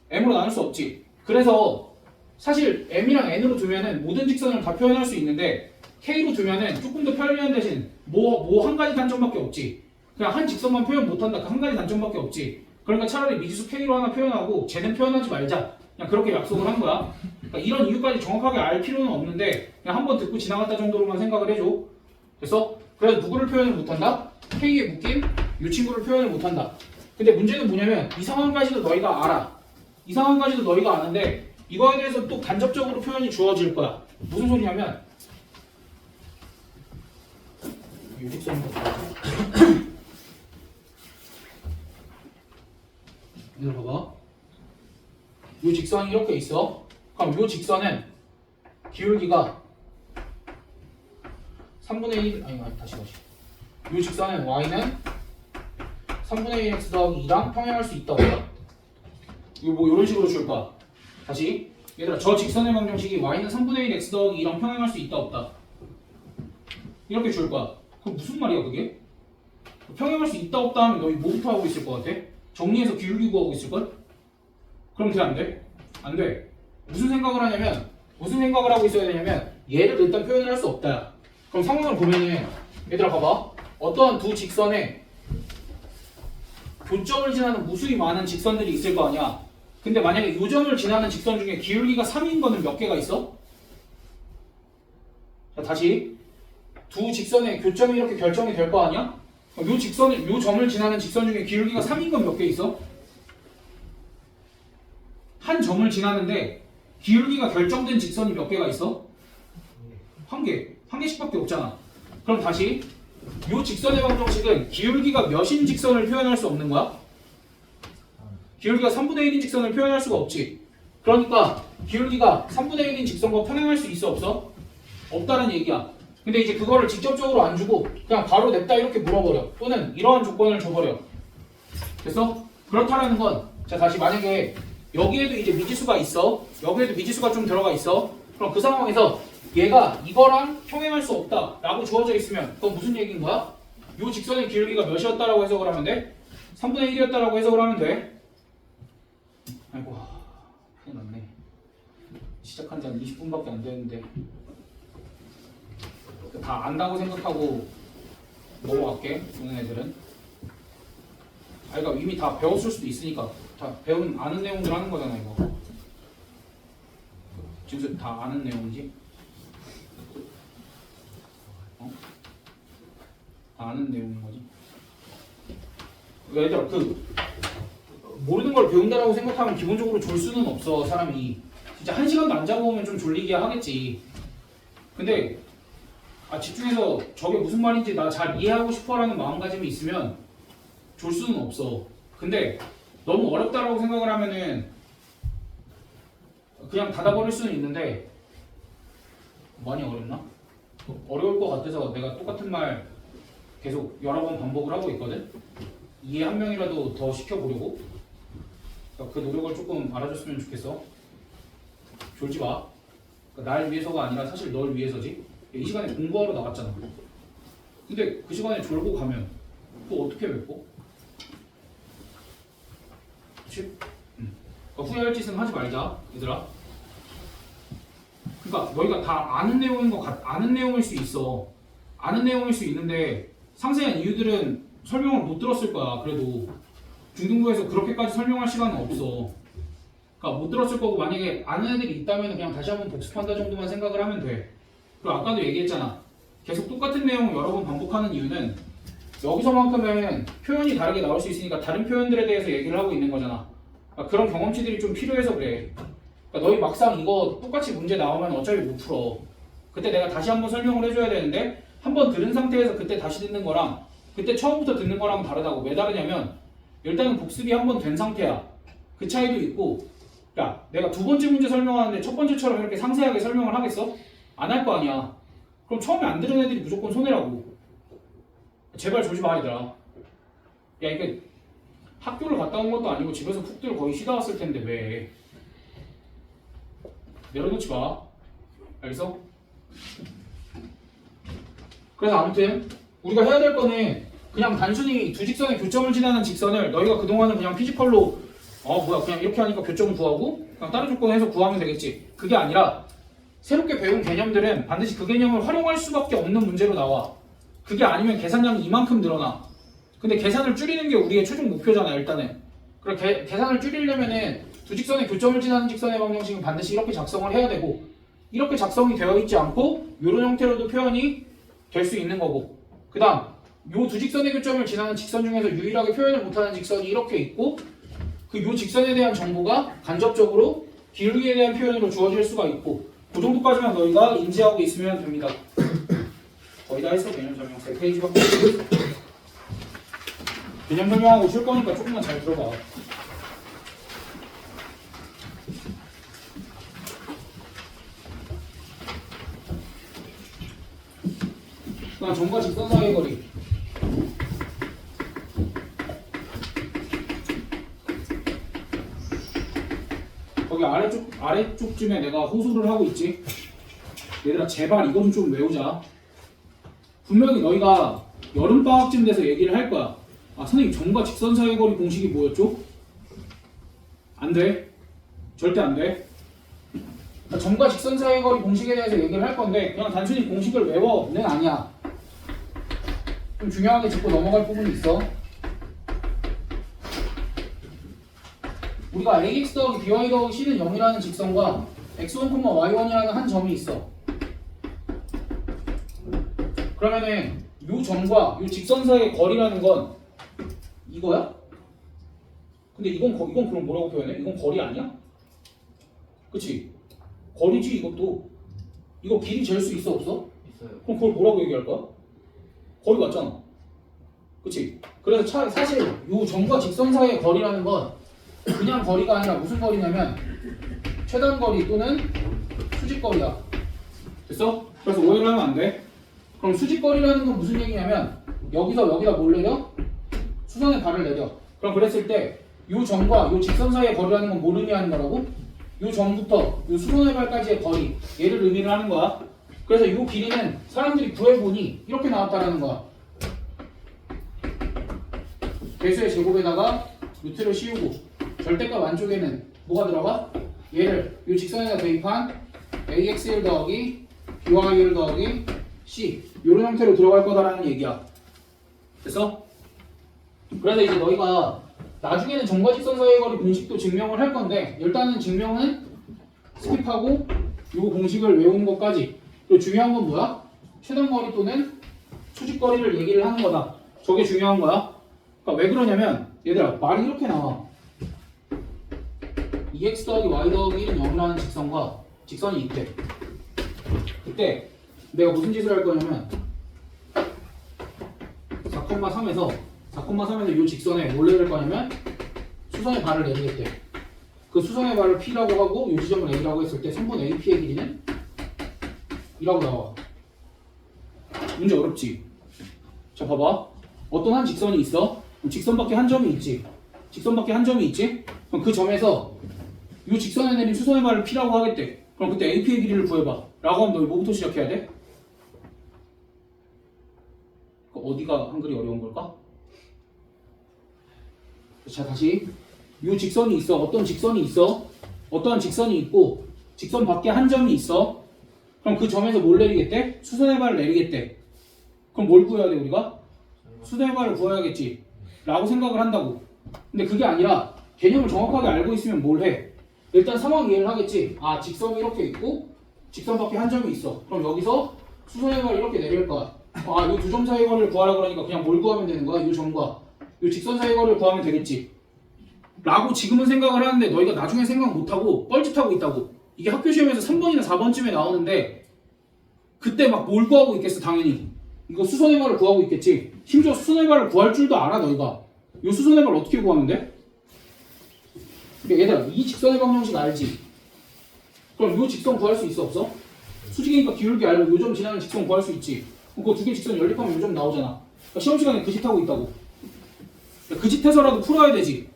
M으로 나눌 수 없지. 그래서 사실 M이랑 N으로 두면은 모든 직선을 다 표현할 수 있는데 K로 두면은 조금 더 편리한 대신 뭐 한 가지 단점밖에 없지. 그냥 한 직선만 표현 못한다. 그 한 가지 단점밖에 없지. 그러니까 차라리 미지수 K로 하나 표현하고 쟤는 표현하지 말자. 그냥 그렇게 약속을 한 거야. 그러니까 이런 이유까지 정확하게 알 필요는 없는데 그냥 한번 듣고 지나갔다 정도로만 생각을 해줘. 됐어? 그래서 누구를 표현을 못한다? K에 묶인 이 친구를 표현을 못한다. 근데 문제는 뭐냐면 이 상황까지도 너희가 알아. 이 상황까지도 너희가 아는데 이거에 대해서 또 간접적으로 표현이 주어질 거야. 무슨 소리냐면 유직선부터 이거 봐봐. 이 직선이 이렇게 있어. 그럼 이 직선은 기울기가 3분의 1 아니 다시 이 직선은 y는 3분의 1 x 더하기 2랑 평행할 수 있다 없다. 이거 뭐 이런 식으로 줄 거야. 다시 얘들아 저 직선의 방정식이 y는 3분의 1 x 더하기 2랑 평행할 수 있다 없다. 이렇게 줄 거야. 그럼 무슨 말이야 그게? 평행할 수 있다 없다 하면 너희 뭐부터 하고 있을 것 같아? 정리해서 기울기 구하고 있을걸? 그럼 돼 안 돼? 안 돼. 무슨 생각을 하고 있어야 되냐면 얘를 일단 표현을 할 수 없다. 그럼 상황을 보면은 얘들아 봐봐. 어떠한 두 직선에 교점을 지나는 무수히 많은 직선들이 있을 거 아니야. 근데 만약에 요점을 지나는 직선 중에 기울기가 3인 거는 몇 개가 있어? 자 다시 두 직선의 교점이 이렇게 결정이 될 거 아니야? 요 점을 지나는 직선 중에 기울기가 3인 건 몇 개 있어? 한 점을 지나는데 기울기가 결정된 직선이 몇 개가 있어? 한 개씩밖에 없잖아. 그럼 다시 요 직선의 방정식은 기울기가 몇인 직선을 표현할 수 없는 거야? 기울기가 3분의 1인 직선을 표현할 수가 없지. 그러니까 기울기가 3분의 1인 직선과 평행할 수 있어 없어? 없다는 얘기야. 근데 이제 그거를 직접적으로 안 주고 그냥 바로 냅다 이렇게 물어버려. 또는 이러한 조건을 줘버려. 됐어? 그렇다라는 건 자 다시 만약에 여기에도 이제 미지수가 있어. 여기에도 미지수가 좀 들어가 있어. 그럼 그 상황에서 얘가 이거랑 평행할 수 없다 라고 주어져 있으면 그건 무슨 얘기인 거야? 요 직선의 기울기가 몇이었다라고 해석을 하면 돼? 3분의 1이었다라고 해석을 하면 돼? 아이고 큰일 났네. 시작한 지 한 20분밖에 안 됐는데 다 안다고 생각하고 넘어갈게. 보는 애들은 그러니까 이미 다 배웠을 수도 있으니까 다 아는 내용들 하는 거잖아 이거. 지금 다 아는 내용이지? 다 아는 내용인 거지. 얘들아 모르는 걸 배운다라고 생각하면 기본적으로 졸 수는 없어. 사람이 진짜 1시간도 안 자고 오면 좀 졸리게 하겠지. 근데 집중해서 저게 무슨 말인지 나 잘 이해하고 싶어라는 마음가짐이 있으면 졸 수는 없어. 근데 너무 어렵다라고 생각을 하면은 그냥 닫아버릴 수는 있는데 많이 어렵나? 어려울 것 같아서 내가 똑같은 말 계속 여러 번 반복을 하고 있거든. 이해 한 명이라도 더 시켜보려고. 그러니까 그 노력을 조금 알아줬으면 좋겠어. 졸지 마. 그러니까 날 위해서가 아니라 사실 널 위해서지. 이 시간에 공부하러 나갔잖아. 근데 그 시간에 졸고 가면 또 어떻게 맺고? 그치? 그러니까 후회할 짓은 하지 말자, 얘들아. 그러니까 너희가 다 아는 내용인 아는 내용일 수 있어. 아는 내용일 수 있는데 상세한 이유들은 설명을 못 들었을 거야. 그래도 중등부에서 그렇게까지 설명할 시간은 없어. 그러니까 못 들었을 거고 만약에 아는 애들이 있다면 그냥 다시 한번 복습한다 정도만 생각을 하면 돼. 그리고 아까도 얘기했잖아. 계속 똑같은 내용을 여러 번 반복하는 이유는 여기서만큼은 표현이 다르게 나올 수 있으니까 다른 표현들에 대해서 얘기를 하고 있는 거잖아. 그러니까 그런 경험치들이 좀 필요해서 그래. 그러니까 너희 막상 이거 똑같이 문제 나오면 어차피 못 풀어. 그때 내가 다시 한번 설명을 해줘야 되는데 한번 들은 상태에서 그때 다시 듣는 거랑 그때 처음부터 듣는 거랑 다르다고. 왜 다르냐면 일단은 복습이 한 번 된 상태야. 그 차이도 있고 야 내가 두 번째 문제 설명하는데 첫 번째처럼 이렇게 상세하게 설명을 하겠어? 안 할 거 아니야. 그럼 처음에 안 들은 애들이 무조건 손해라고. 제발 조지 마 얘들아. 야 이게 학교를 갔다 온 것도 아니고 집에서 푹들 거의 쉬다 왔을 텐데 왜 내려놓지 마. 알겠어? 그래서 아무튼 우리가 해야 될 거는 그냥 단순히 두 직선의 교점을 지나는 직선을 너희가 그동안은 그냥 피지컬로 뭐야 그냥 이렇게 하니까 교점을 구하고 그냥 다른 조건 해서 구하면 되겠지. 그게 아니라 새롭게 배운 개념들은 반드시 그 개념을 활용할 수밖에 없는 문제로 나와. 그게 아니면 계산량이 이만큼 늘어나. 근데 계산을 줄이는 게 우리의 최종 목표잖아 일단은. 그래 계산을 줄이려면은 두 직선의 교점을 지나는 직선의 방정식은 반드시 이렇게 작성을 해야 되고 이렇게 작성이 되어 있지 않고 이런 형태로도 표현이 될 수 있는 거고 그 다음 요 두 직선의 교점을 지나는 직선 중에서 유일하게 표현을 못하는 직선이 이렇게 있고 그 요 직선에 대한 정보가 간접적으로 길이에 대한 표현으로 주어질 수가 있고 그 정도까지만 너희가 인지하고 있으면 됩니다. 거의 다 했어. 개념 설명 3페이지밖에 없어. 개념 설명하고 쉴 거니까 조금만 잘 들어봐. 그다음 점과 직선 사이의 거리. 거기 아래쪽쯤에 내가 호소를 하고 있지. 얘들아 제발 이건 좀 외우자. 분명히 너희가 여름방학쯤 돼서 얘기를 할 거야. 아 선생님 점과 직선 사이의 거리 공식이 뭐였죠? 안 돼. 절대 안 돼. 점과 직선 사이의 거리 공식에 대해서 얘기를 할 건데 그냥 단순히 공식을 외워는 아니야. 좀 중요하게 짚고 넘어갈 부분이 있어. 우리가 ax 더하기 by 더하기 c는 0이라는 직선과 x1, y1이라는 한 점이 있어. 그러면은 요 점과 요 직선 사이의 거리라는 건 이거야? 근데 이건 그럼 뭐라고 표현해? 이건 거리 아니야? 그치? 거리지 이것도. 이거 길이 잴 수 있어 없어? 있어요. 그럼 그걸 뭐라고 얘기할 거야? 거리 맞잖아. 그치? 그래서 사실 요 점과 직선 사이의 거리라는 건 그냥 거리가 아니라 무슨 거리냐면 최단 거리 또는 수직 거리야. 됐어? 그래서 오해를 하면 안 돼. 그럼 수직 거리라는 건 무슨 얘기냐면 여기서 여기다 뭘 내려? 수선의 발을 내려. 그럼 그랬을 때 요 점과 요 직선 사이의 거리라는 건 뭘 의미하는 거라고? 요 점부터 요 수선의 발까지의 거리 얘를 의미를 하는 거야. 그래서 요 길이는 사람들이 구해보니 이렇게 나왔다라는 거야. 배수의 제곱에다가 루트를 씌우고 절대값 안쪽에는 뭐가 들어가? 얘를 이 직선에다 대입한 AX1 더하기 BY1 더하기 C 이런 형태로 들어갈 거다라는 얘기야. 됐어? 그래서 이제 너희가 나중에는 점과 직선 사이의 거리 공식도 증명을 할 건데 일단은 증명은 스킵하고 이 공식을 외우는 것까지. 그리고 중요한 건 뭐야? 최단 거리 또는 수직 거리를 얘기를 하는 거다. 저게 중요한 거야. 그러니까 왜 그러냐면 얘들아 말이 이렇게 나와. 2x 더하기 y 더하기 1은 0이라는 직선과 직선이 있대. 그때 내가 무슨 짓을 할 거냐면 4,3에서 이 직선에 뭘 내릴 거냐면 수선의 발을 내리겠대. 그 수선의 발을 P라고 하고 이 지점을 A라고 했을 때 3분 AP의 길이는 2라고 나와. 문제 어렵지? 자 봐봐. 어떤 한 직선이 있어. 직선밖에 한 점이 있지. 그럼 그 점에서 이 직선에 내린 수선의 발을 P라고 하겠대. 그럼 그때 AP의 길이를 구해봐. 라고 하면 너 뭐부터 시작해야 돼? 어디가 한글이 어려운 걸까? 자 다시 이 직선이 있어. 어떤 직선이 있어. 어떠한 직선이 있고 직선 밖에 한 점이 있어. 그럼 그 점에서 뭘 내리겠대? 수선의 발을 내리겠대. 그럼 뭘 구해야 돼 우리가? 수선의 발을 구해야겠지 라고 생각을 한다고. 근데 그게 아니라 개념을 정확하게 알고 있으면 뭘 해? 일단 상황 이해를 하겠지. 아 직선이 이렇게 있고 직선 밖에 한 점이 있어. 그럼 여기서 수선의 발을 이렇게 내릴 거야. 아 이 두 점 사이의 거리를 구하라고 그러니까 그냥 뭘 구하면 되는 거야? 이 점과 이 직선 사이의 거리를 구하면 되겠지 라고 지금은 생각을 하는데 너희가 나중에 생각 못하고 뻘짓하고 있다고. 이게 학교 시험에서 3번이나 4번쯤에 나오는데 그때 막 뭘 구하고 있겠어. 당연히 이거 수선의 발을 구하고 있겠지. 심지어 수선의 발을 구할 줄도 알아 너희가. 이 수선의 발을 어떻게 구하면 돼? 그러니까 얘들아 이 직선의 방정식 알지? 그럼 이 직선 구할 수 있어 없어? 수직이니까 기울기 알고 이 점 지나는 직선 구할 수 있지. 그 두 개 직선 연립하면 이 점 나오잖아. 그러니까 시험 시간에 그 짓 하고 있다고. 그 짓 해서라도 풀어야 되지.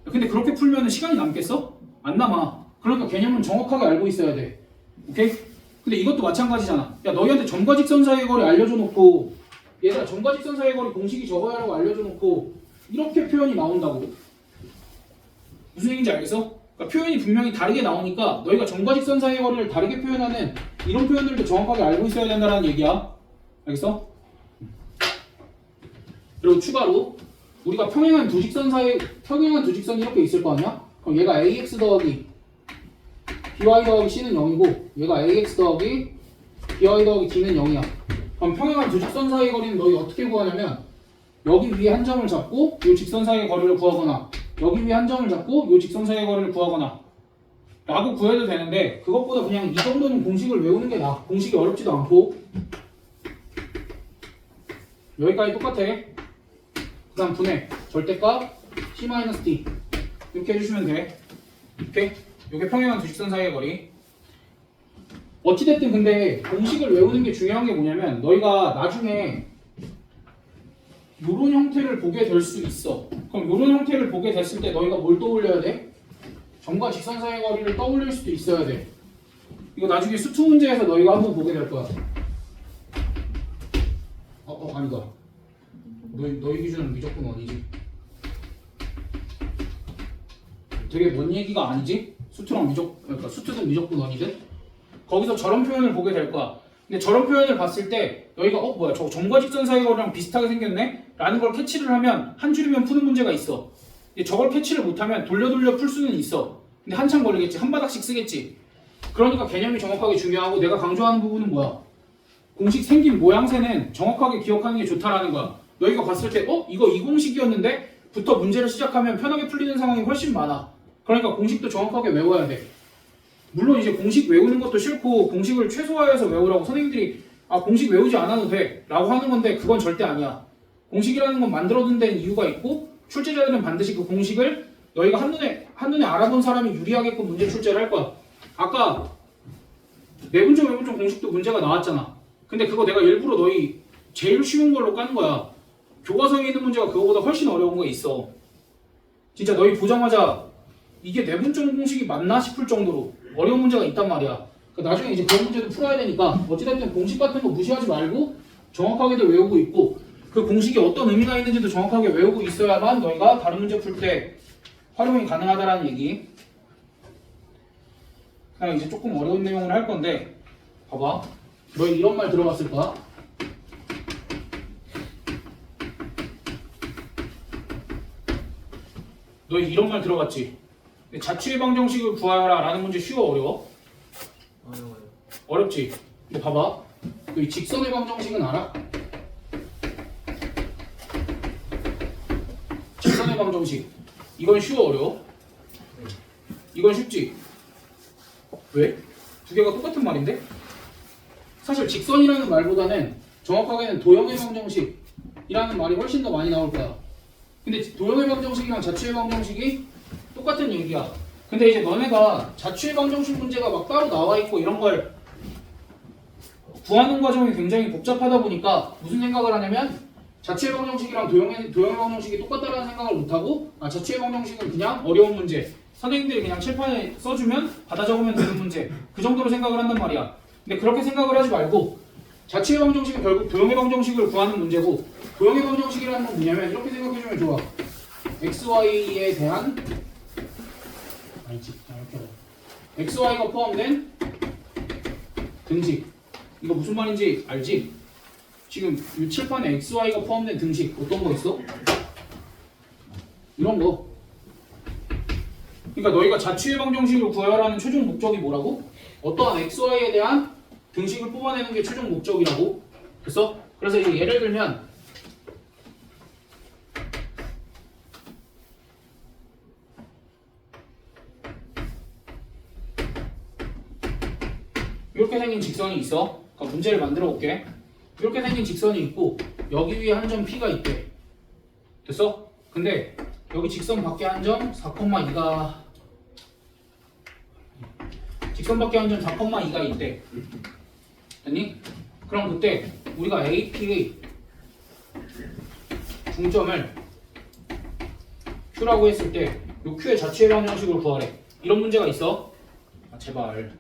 근데 그렇게 풀면 시간이 남겠어? 안 남아. 그러니까 개념은 정확하게 알고 있어야 돼. 오케이? 근데 이것도 마찬가지잖아. 야, 너희한테 점과 직선 사이의 거리 알려줘 놓고, 얘들아, 점과 직선 사이의 거리 공식이 저거야라고 알려줘 놓고, 이렇게 표현이 나온다고. 무슨 얘기인지 알겠어? 그러니까 표현이 분명히 다르게 나오니까 너희가 점과 직선 사이의 거리를 다르게 표현하는 이런 표현들도 정확하게 알고 있어야 된다는 얘기야. 알겠어? 그리고 추가로 우리가 평행한 두 직선이 이렇게 있을 거 아니야? 그럼 얘가 ax 더하기 by 더하기 c는 0이고 얘가 ax 더하기 by 더하기 d는 0이야. 그럼 평행한 두 직선 사이의 거리는 너희 어떻게 구하냐면 여기 위에 한 점을 잡고 이 직선 사이의 거리를 구하거나 여기 위에 한 점을 잡고 이 직선 사이의 거리를 구하거나 라고 구해도 되는데 그것보다 그냥 이 정도는 공식을 외우는 게 나아. 공식이 어렵지도 않고 여기까지 똑같아. 그 다음 분해 절대값 c-t 이렇게 해주시면 돼. 오케이? 이게 평행한 두 직선 사이의 거리. 어찌됐든 근데 공식을 외우는 게 중요한 게 뭐냐면 너희가 나중에 요런 형태를 보게 될 수 있어. 그럼 요런 형태를 보게 됐을 때 너희가 뭘 떠올려야 돼? 점과 직선 사이의 거리를 떠올릴 수도 있어야 돼. 이거 나중에 수투 문제에서 너희가 한번 보게 될 거야. 아니다. 너희 기준은 무조건 원이지. 되게 먼 얘기가 아니지? 그러니까 수투든 무조건 원이든 거기서 저런 표현을 보게 될 거야. 근데 저런 표현을 봤을 때 너희가 뭐야 저거 점과 직선 사이의 거리랑 비슷하게 생겼네? 라는 걸 캐치를 하면 한 줄이면 푸는 문제가 있어. 근데 저걸 캐치를 못하면 돌려 풀 수는 있어. 근데 한참 걸리겠지. 한 바닥씩 쓰겠지. 그러니까 개념이 정확하게 중요하고 내가 강조하는 부분은 뭐야? 공식 생긴 모양새는 정확하게 기억하는 게 좋다라는 거야. 너희가 봤을 때 이거 이 공식이었는데 부터 문제를 시작하면 편하게 풀리는 상황이 훨씬 많아. 그러니까 공식도 정확하게 외워야 돼. 물론 이제 공식 외우는 것도 싫고 공식을 최소화해서 외우라고 선생님들이 공식 외우지 않아도 돼 라고 하는 건데 그건 절대 아니야. 공식이라는 건 만들어둔 데는 이유가 있고 출제자들은 반드시 그 공식을 너희가 한눈에 알아본 사람이 유리하게끔 문제 출제를 할 거야. 아까 내분점 외분점 공식도 문제가 나왔잖아. 근데 그거 내가 일부러 너희 제일 쉬운 걸로 까는 거야. 교과서에 있는 문제가 그거보다 훨씬 어려운 거 있어. 진짜 너희 보자마자 이게 내분점 공식이 맞나 싶을 정도로 어려운 문제가 있단 말이야. 그러니까 나중에 이제 그런 문제도 풀어야 되니까 어찌됐든 공식 같은 거 무시하지 말고 정확하게도 외우고 있고 그 공식이 어떤 의미가 있는지도 정확하게 외우고 있어야만 너희가 다른 문제 풀 때 활용이 가능하다라는 얘기. 그냥 이제 조금 어려운 내용을 할 건데 봐봐. 너희 이런 말 들어봤을 거야. 너희 이런 말 들어봤지? 자취의 방정식을 구하라 라는 문제 쉬워 어려워? 어려워요. 어렵지? 근데 봐봐. 너희 직선의 방정식은 알아? 직선의 방정식. 이건 쉬워 어려워? 이건 쉽지? 왜? 두 개가 똑같은 말인데? 사실 직선이라는 말보다는 정확하게는 도형의 방정식이라는 말이 훨씬 더 많이 나올 거야. 근데 도형의 방정식이랑 자취의 방정식이 똑같은 얘기야. 근데 이제 너네가 자취의 방정식 문제가 막 따로 나와 있고 이런 걸 구하는 과정이 굉장히 복잡하다 보니까 무슨 생각을 하냐면 자취의 방정식이랑 도형의 방정식이 똑같다라는 생각을 못하고 자취의 방정식은 그냥 어려운 문제. 선생님들이 그냥 칠판에 써주면 받아 적으면 되는 문제. 그 정도로 생각을 한단 말이야. 근데 그렇게 생각을 하지 말고 자취의 방정식은 결국 도형의 방정식을 구하는 문제고 도형의 방정식이라는 건 뭐냐면 이렇게 생각해주면 좋아. xy에 대한 xy가 포함된 등식. 이거 무슨 말인지 알지? 지금 이 칠판에 xy가 포함된 등식 어떤 거 있어? 이런 거. 그러니까 너희가 자취의 방정식을 구하라는 최종 목적이 뭐라고? 어떠한 xy에 대한 등식을 뽑아내는 게 최종 목적이라고. 됐어? 그래서 이제 예를 들면 이렇게 생긴 직선이 있어. 그러니까 문제를 만들어 볼게. 이렇게 생긴 직선이 있고 여기 위에 한 점 P가 있대. 됐어? 근데 여기 직선 밖에 한 점 4,2가 직선 밖에 한 점 4,2가 있대. 됐니? 그럼 그때 우리가 AP의 중점을 Q라고 했을 때 이 Q의 자취의 방정식을 구하래. 이런 문제가 있어. 제발.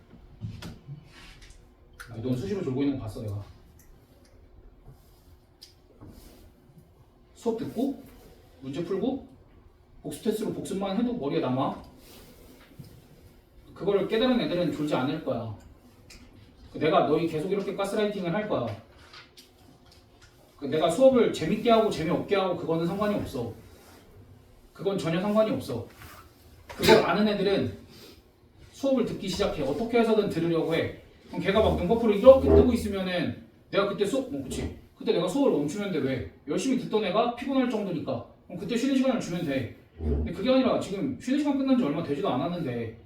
넌 수시로 졸고 있는 거 봤어 내가. 수업 듣고 문제 풀고 복습 테스트로 복습만 해도 머리에 남아. 그거를 깨달은 애들은 졸지 않을 거야. 내가 너희 계속 이렇게 가스라이팅을 할 거야. 내가 수업을 재밌게 하고 재미없게 하고 그거는 상관이 없어. 그건 전혀 상관이 없어. 그걸 아는 애들은 수업을 듣기 시작해. 어떻게 해서든 들으려고 해. 그럼 걔가 막 눈꺼풀을 이렇게 뜨고 있으면은 내가 그때 그치. 그때 내가 수업을 멈추면 돼. 왜? 열심히 듣던 애가 피곤할 정도니까. 그럼 그때 쉬는 시간을 주면 돼. 근데 그게 아니라 지금 쉬는 시간 끝난 지 얼마 되지도 않았는데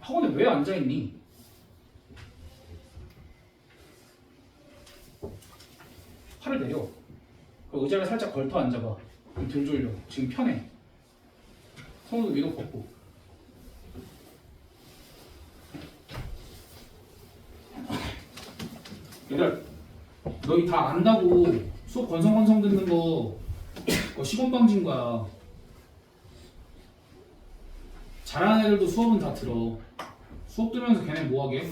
학원에 왜 앉아있니? 팔을 내려. 그 의자를 살짝 걸터 앉아봐. 그럼 덜 졸려. 지금 편해. 손도 위로 뻗고. 얘들 너희 다 안다고 수업 건성건성 듣는 거 그거 시건방진 거야. 잘하는 애들도 수업은 다 들어. 수업 들으면서 걔네 뭐하게?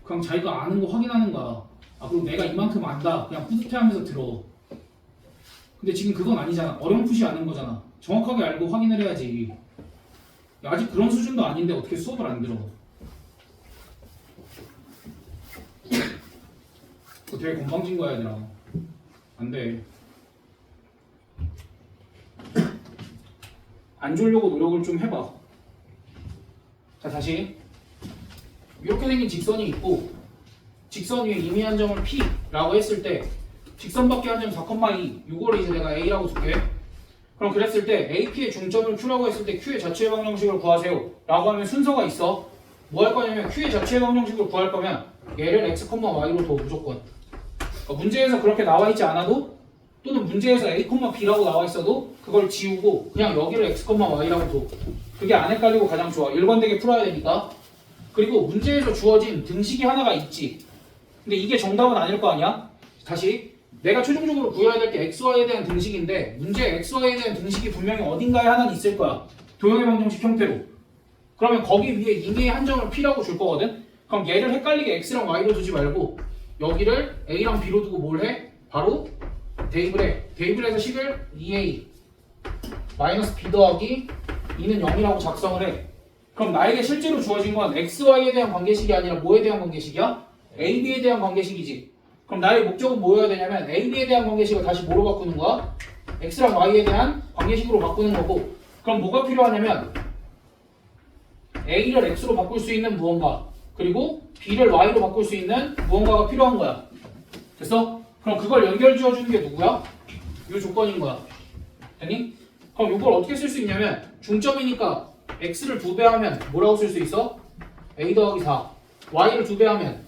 그냥 자기가 아는 거 확인하는 거야. 아 그리고 내가 이만큼 안다 그냥 뿌듯해하면서 들어. 근데 지금 그건 아니잖아. 어렴풋이 아는 거잖아. 정확하게 알고 확인을 해야지. 아직 그런 수준도 아닌데 어떻게 수업을 안 들어? 그거 되게 건방진 거야 얘들아. 안 돼. 안 졸려고 노력을 좀 해봐. 자 다시 이렇게 생긴 직선이 있고 직선 위에 임의 한 점을 P라고 했을 때 직선 밖에 한 점 4,2 이거를 이제 내가 A라고 둘게. 그럼 그랬을 때 AP의 중점을 Q라고 했을 때 Q의 자취의 방정식을 구하세요 라고 하면 순서가 있어. 뭐 할 거냐면 Q의 자취의 방정식을 구할 거면 얘를 X, Y로 둬 무조건. 그러니까 문제에서 그렇게 나와 있지 않아도 또는 문제에서 A, B라고 나와 있어도 그걸 지우고 그냥 여기를 X, Y라고 둬. 그게 안 헷갈리고 가장 좋아. 일관되게 풀어야 되니까. 그리고 문제에서 주어진 등식이 하나가 있지. 근데 이게 정답은 아닐 거 아니야? 다시 내가 최종적으로 구해야 될 게 XY에 대한 등식인데 문제에 XY에 대한 등식이 분명히 어딘가에 하나는 있을 거야. 도형의 방정식 형태로. 그러면 거기 위에 임의의 한 점을 P라고 줄 거거든? 그럼 얘를 헷갈리게 X랑 Y로 두지 말고 여기를 A랑 B로 두고 뭘 해? 바로 대입을 해. 대입을 해서 식을 2A 마이너스 B 더하기 2는 0이라고 작성을 해. 그럼 나에게 실제로 주어진 건 XY에 대한 관계식이 아니라 뭐에 대한 관계식이야? AB에 대한 관계식이지. 그럼 나의 목적은 뭐여야 되냐면 AB에 대한 관계식을 다시 뭐로 바꾸는 거야? X랑 Y에 대한 관계식으로 바꾸는 거고. 그럼 뭐가 필요하냐면 A를 X로 바꿀 수 있는 무언가 그리고 B를 Y로 바꿀 수 있는 무언가가 필요한 거야. 됐어? 그럼 그걸 연결 지어주는 게 누구야? 이 조건인 거야. 됐니? 그럼 이걸 어떻게 쓸 수 있냐면 중점이니까 X를 2배 하면 뭐라고 쓸 수 있어? A 더하기 4 Y를 2배 하면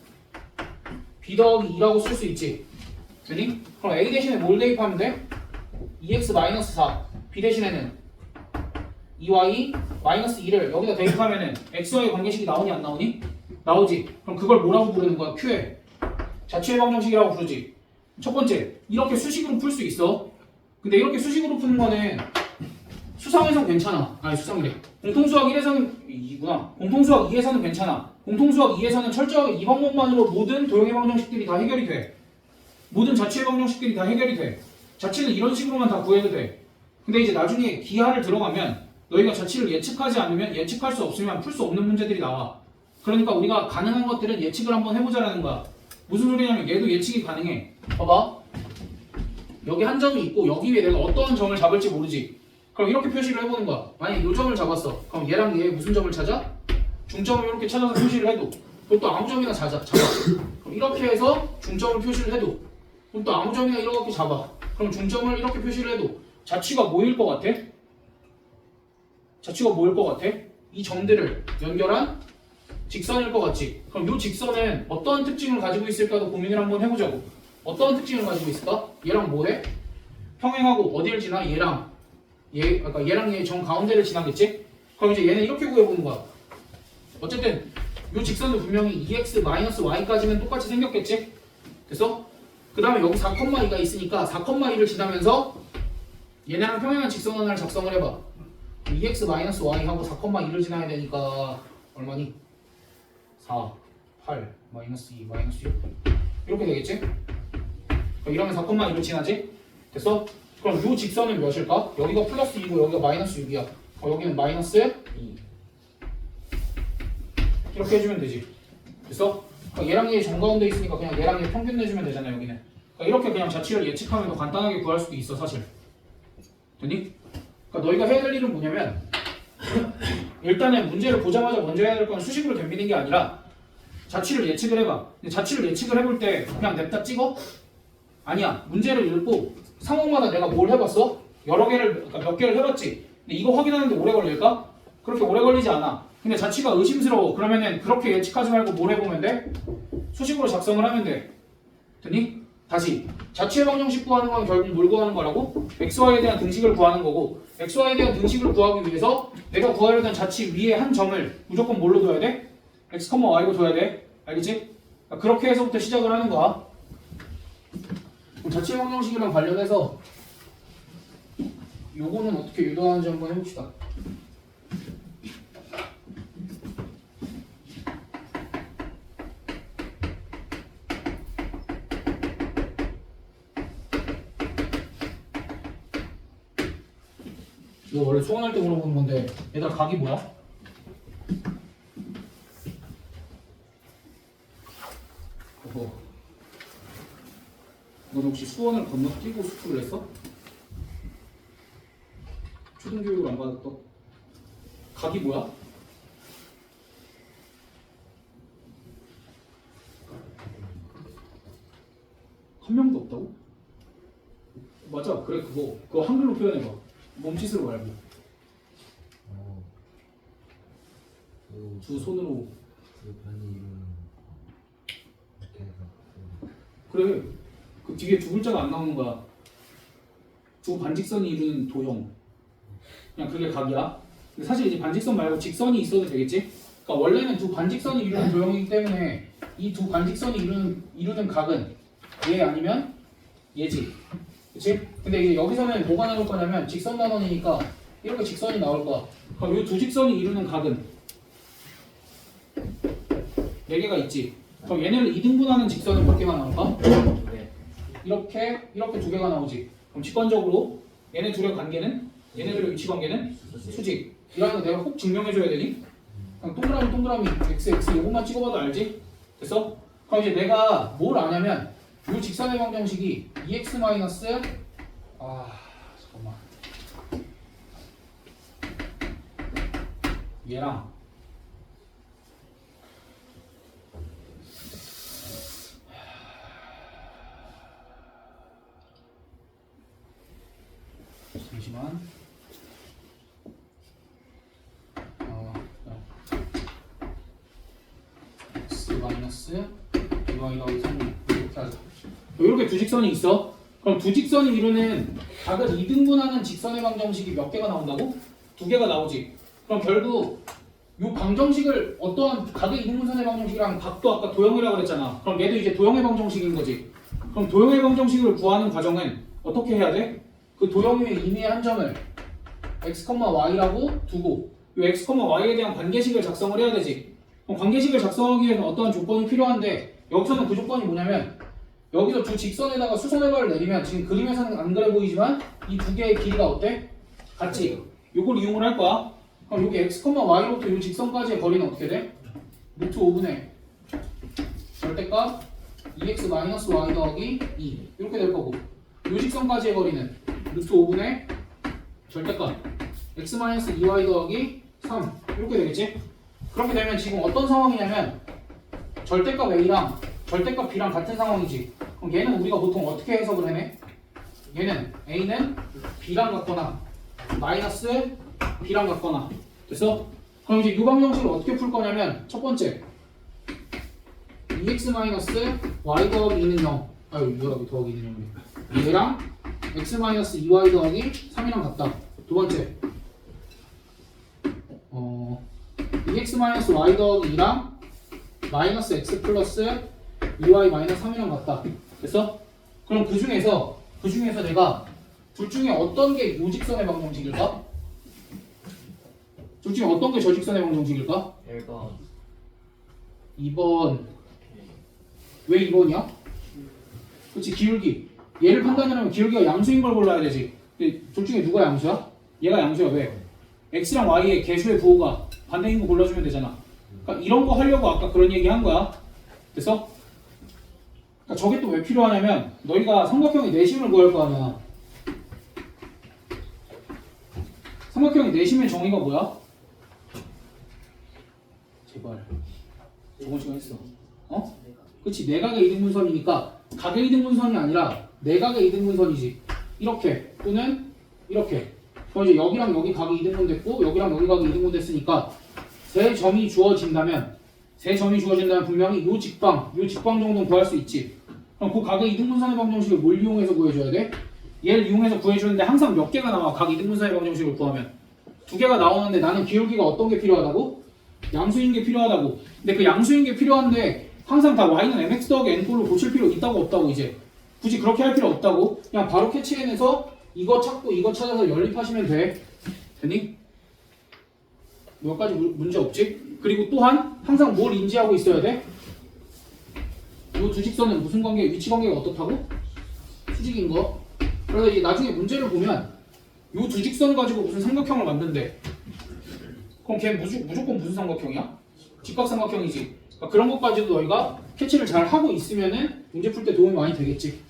B 더하기 2라고 쓸 수 있지. 됐니? 그럼 A 대신에 뭘 대입하면 돼? 2x-4 B 대신에는 2y 마이너스 2를 여기다 대입하면은 x와의 관계식이 나오니 안 나오니? 나오지. 그럼 그걸 뭐라고 부르는 거야? Q의 자취의 방정식이라고 부르지. 첫 번째, 이렇게 수식으로 풀 수 있어. 근데 이렇게 수식으로 푸는 거는 수상에선 괜찮아. 아니 수상이래. 공통수학 1에서는 2구나. 공통수학 2에서는 괜찮아. 공통수학 2에서는 철저하게 이 방법만으로 모든 도형의 방정식들이 다 해결이 돼. 모든 자취의 방정식들이 다 해결이 돼. 자취는 이런 식으로만 다 구해도 돼. 근데 이제 나중에 기하를 들어가면 너희가 자취를 예측하지 않으면 예측할 수 없으면 풀 수 없는 문제들이 나와. 그러니까 우리가 가능한 것들은 예측을 한번 해보자라는 거야. 무슨 소리냐면 얘도 예측이 가능해. 봐봐. 여기 한 점이 있고 여기 위에 내가 어떠한 점을 잡을지 모르지. 그럼 이렇게 표시를 해보는 거야. 만약에 이 점을 잡았어. 그럼 얘랑 얘 무슨 점을 찾아? 중점을 이렇게 찾아서 표시를 해도 그것도 아무 점이나 잡아. 그럼 이렇게 해서 중점을 표시를 해도 그럼 또 아무 점이나 이렇게 잡아. 그럼 중점을 이렇게 표시를 해도 자취가 뭐일 것 같아? 자취가 뭐일 것 같아? 이 점들을 연결한 직선일 것 같지? 그럼 이 직선은 어떠한 특징을 가지고 있을까도 고민을 한번 해보자고. 어떠한 특징을 가지고 있을까? 얘랑 뭐해? 평행하고 어디를 지나? 얘랑 그러니까 얘랑 얘 정 가운데를 지나겠지? 그럼 이제 얘는 이렇게 구해보는 거야. 어쨌든 이 직선은 분명히 2x-y까지는 똑같이 생겼겠지? 됐어? 그 다음에 여기 4,2가 있으니까 4,2를 지나면서 얘네랑 평행한 직선 하나를 작성을 해봐. 2x-y 하고 4,2를 지나야 되니까 얼마니? 4, 8, 마이너스 2, 마이너스 6 이렇게 되겠지? 이러면 4,2로 지나지? 됐어? 그럼 요 직선은 몇일까? 여기가 플러스 2고 여기가 마이너스 6이야. 여기는 마이너스 2 이렇게 해주면 되지. 됐어? 얘랑 얘 정가운데 있으니까 그냥 얘랑 얘 평균 내주면 되잖아 여기는. 이렇게 그냥 자취를 예측하면 더 간단하게 구할 수도 있어 사실. 됐니? 너희가 해야 될 일은 뭐냐면 일단은 문제를 보자마자 먼저 해야 될 건 수식으로 덤비는 게 아니라 자취를 예측을 해봐. 근데 자취를 예측을 해볼 때 그냥 냅다 찍어? 아니야. 문제를 읽고 상황마다 내가 뭘 해봤어? 여러 개를, 그러니까 몇 개를 해봤지. 근데 이거 확인하는데 오래 걸릴까? 그렇게 오래 걸리지 않아. 근데 자취가 의심스러워. 그러면은 그렇게 예측하지 말고 뭘 해보면 돼? 수식으로 작성을 하면 돼. 됐니? 다시 자취의 방정식 구하는 건 결국 뭘 구하는 거라고? xy에 대한 등식을 구하는 거고 xy에 대한 등식을 구하기 위해서 내가 구하려던 자취 위에 한 점을 무조건 뭘로 둬야 돼? x, y로 둬야 돼. 알겠지? 그렇게 해서부터 시작을 하는 거야. 그럼 자취의 방정식이랑 관련해서 요거는 어떻게 유도하는지 한번 해봅시다. 이거 원래 수원할 때 물어보는 건데 얘들아 각이 뭐야? 너 혹시 수원을 건너뛰고 수투를 했어? 초등교육을 안 받았어? 각이 뭐야? 한 명도 없다고? 맞아 그래 그거 한글로 표현해봐. 몸짓으로 말고 두 손으로 그 변이 이루는 이렇게 해서 그래 그 뒤에 두 글자가 안 나오는 거야. 두 반직선이 이루는 도형 그냥 그게 각이야. 근데 사실 이제 반직선 말고 직선이 있어도 되겠지? 그러니까 원래는 두 반직선이 이루는 도형이기 때문에 이 두 반직선이 이루는 각은 얘 아니면 얘지. 그치? 근데 이제 여기서는 뭐가 나올 거냐면 직선 단원이니까 이렇게 직선이 나올 거야. 그럼 이 두 직선이 이루는 각은 4개가 있지. 그럼 얘네를 2등분하는 직선은 몇 개가 나올까? 네. 이렇게 두 개가 나오지. 그럼 직관적으로 얘네 둘의 관계는 얘네들의 위치 관계는 수직. 이라는 거 내가 꼭 증명해줘야 되니? 그냥 동그라미 x 이것만 찍어봐도 알지? 됐어? 그럼 이제 내가 뭘 아냐면 이 직선의 방정식이 2x 마이너스 잠깐만 얘랑 잠시만 x 마이너스 2y 더하기 3 이렇게 하자. 이렇게 두 직선이 있어. 그럼 두 직선이 이루는 각을 2등분하는 직선의 방정식이 몇 개가 나온다고? 2개가 나오지. 그럼 결국 이 방정식을 어떠한 각의 2등분선의 방정식이랑 각도 아까 도형이라고 그랬잖아. 그럼 얘도 이제 도형의 방정식인 거지. 그럼 도형의 방정식을 구하는 과정은 어떻게 해야 돼? 그 도형 위에 임의의 한 점을 x, y라고 두고 이 x, y에 대한 관계식을 작성을 해야 되지. 그럼 관계식을 작성하기 위해서는 어떠한 조건이 필요한데 여기서는 그 조건이 뭐냐면 여기서 두 직선에다가 수선의 발을 내리면 지금 그림에서는 안 그래 보이지만 이 두 개의 길이가 어때? 같지? 요걸 이용을 할 거야. 그럼 여기 x, y로부터 이 직선까지의 거리는 어떻게 돼? 루트 5분의 절대값 2x 마이너스 y 더하기 2 이렇게 될 거고 이 직선까지의 거리는 루트 5분의 절대값 x 마이너스 2y 더하기 3 이렇게 되겠지? 그렇게 되면 지금 어떤 상황이냐면 절대값 a랑 절대값 b랑 같은 상황이지. 그럼 얘는 우리가 보통 어떻게 해석을 해내? 얘는 a는 b랑 같거나 마이너스 b랑 같거나 됐어? 그럼 이제 이 방정식을 어떻게 풀 거냐면 첫 번째 2x 마이너스 y 더하기 2는 0 뭐야 더하기 2는 0이네. 얘랑 x 마이너스 2y 더하기 3이랑 같다. 두 번째 2x 마이너스 y 더하기 2랑 마이너스 x 플러스 2y 마이너스 3이랑 같다. 됐어? 그럼 그 중에서 내가 둘 중에 어떤 게 요직선의 방정식일까? 둘 중에 어떤 게 저직선의 방정식일까? 1번 2번. 왜 2번이야? 그렇지, 기울기. 얘를 판단하려면 기울기가 양수인 걸 골라야 되지. 근데 둘 중에 누가 양수야? 얘가 양수야. 왜? x랑 y의 개수의 부호가 반대인 거 골라주면 되잖아. 그러니까 이런 거 하려고 아까 그런 얘기 한 거야. 됐어? 그러니까 저게 또 왜 필요하냐면 너희가 삼각형의 내심을 구할 거 아니야. 삼각형의 내심의 정의가 뭐야? 제발. 저번 시간 했어. 어? 그치, 내각의 이등분선이니까 각의 이등분선이 아니라 내각의 이등분선이지. 이렇게 또는 이렇게. 그럼 이제 여기랑 여기 각이 이등분 됐고 여기랑 여기 각이 이등분 됐으니까 세 점이 주어진다면 분명히 요 직방 정도는 구할 수 있지. 그럼 그 각의 이등분선의 방정식을 뭘 이용해서 구해줘야 돼? 얘를 이용해서 구해주는데 항상 몇 개가 나와. 각 이등분선의 방정식을 구하면 2개가 나오는데 나는 기울기가 어떤 게 필요하다고? 양수인 게 필요하다고. 근데 그 양수인 게 필요한데 항상 다 y는 mx 더하기 n꼴로 고칠 필요 있다고 없다고. 이제 굳이 그렇게 할 필요 없다고. 그냥 바로 캐치해내서 이거 찾고 이거 찾아서 연립하시면 돼. 됐니? 몇 가지 문제 없지? 그리고 또한 항상 뭘 인지하고 있어야 돼? 이 두 직선은 무슨 관계, 위치 관계가 어떻다고? 수직인 거. 그래서 이제 나중에 문제를 보면 이 두 직선을 가지고 무슨 삼각형을 만든대. 그럼 걔 무조건 무슨 삼각형이야? 직각삼각형이지. 그러니까 그런 것까지도 너희가 캐치를 잘 하고 있으면은 문제 풀 때 도움이 많이 되겠지.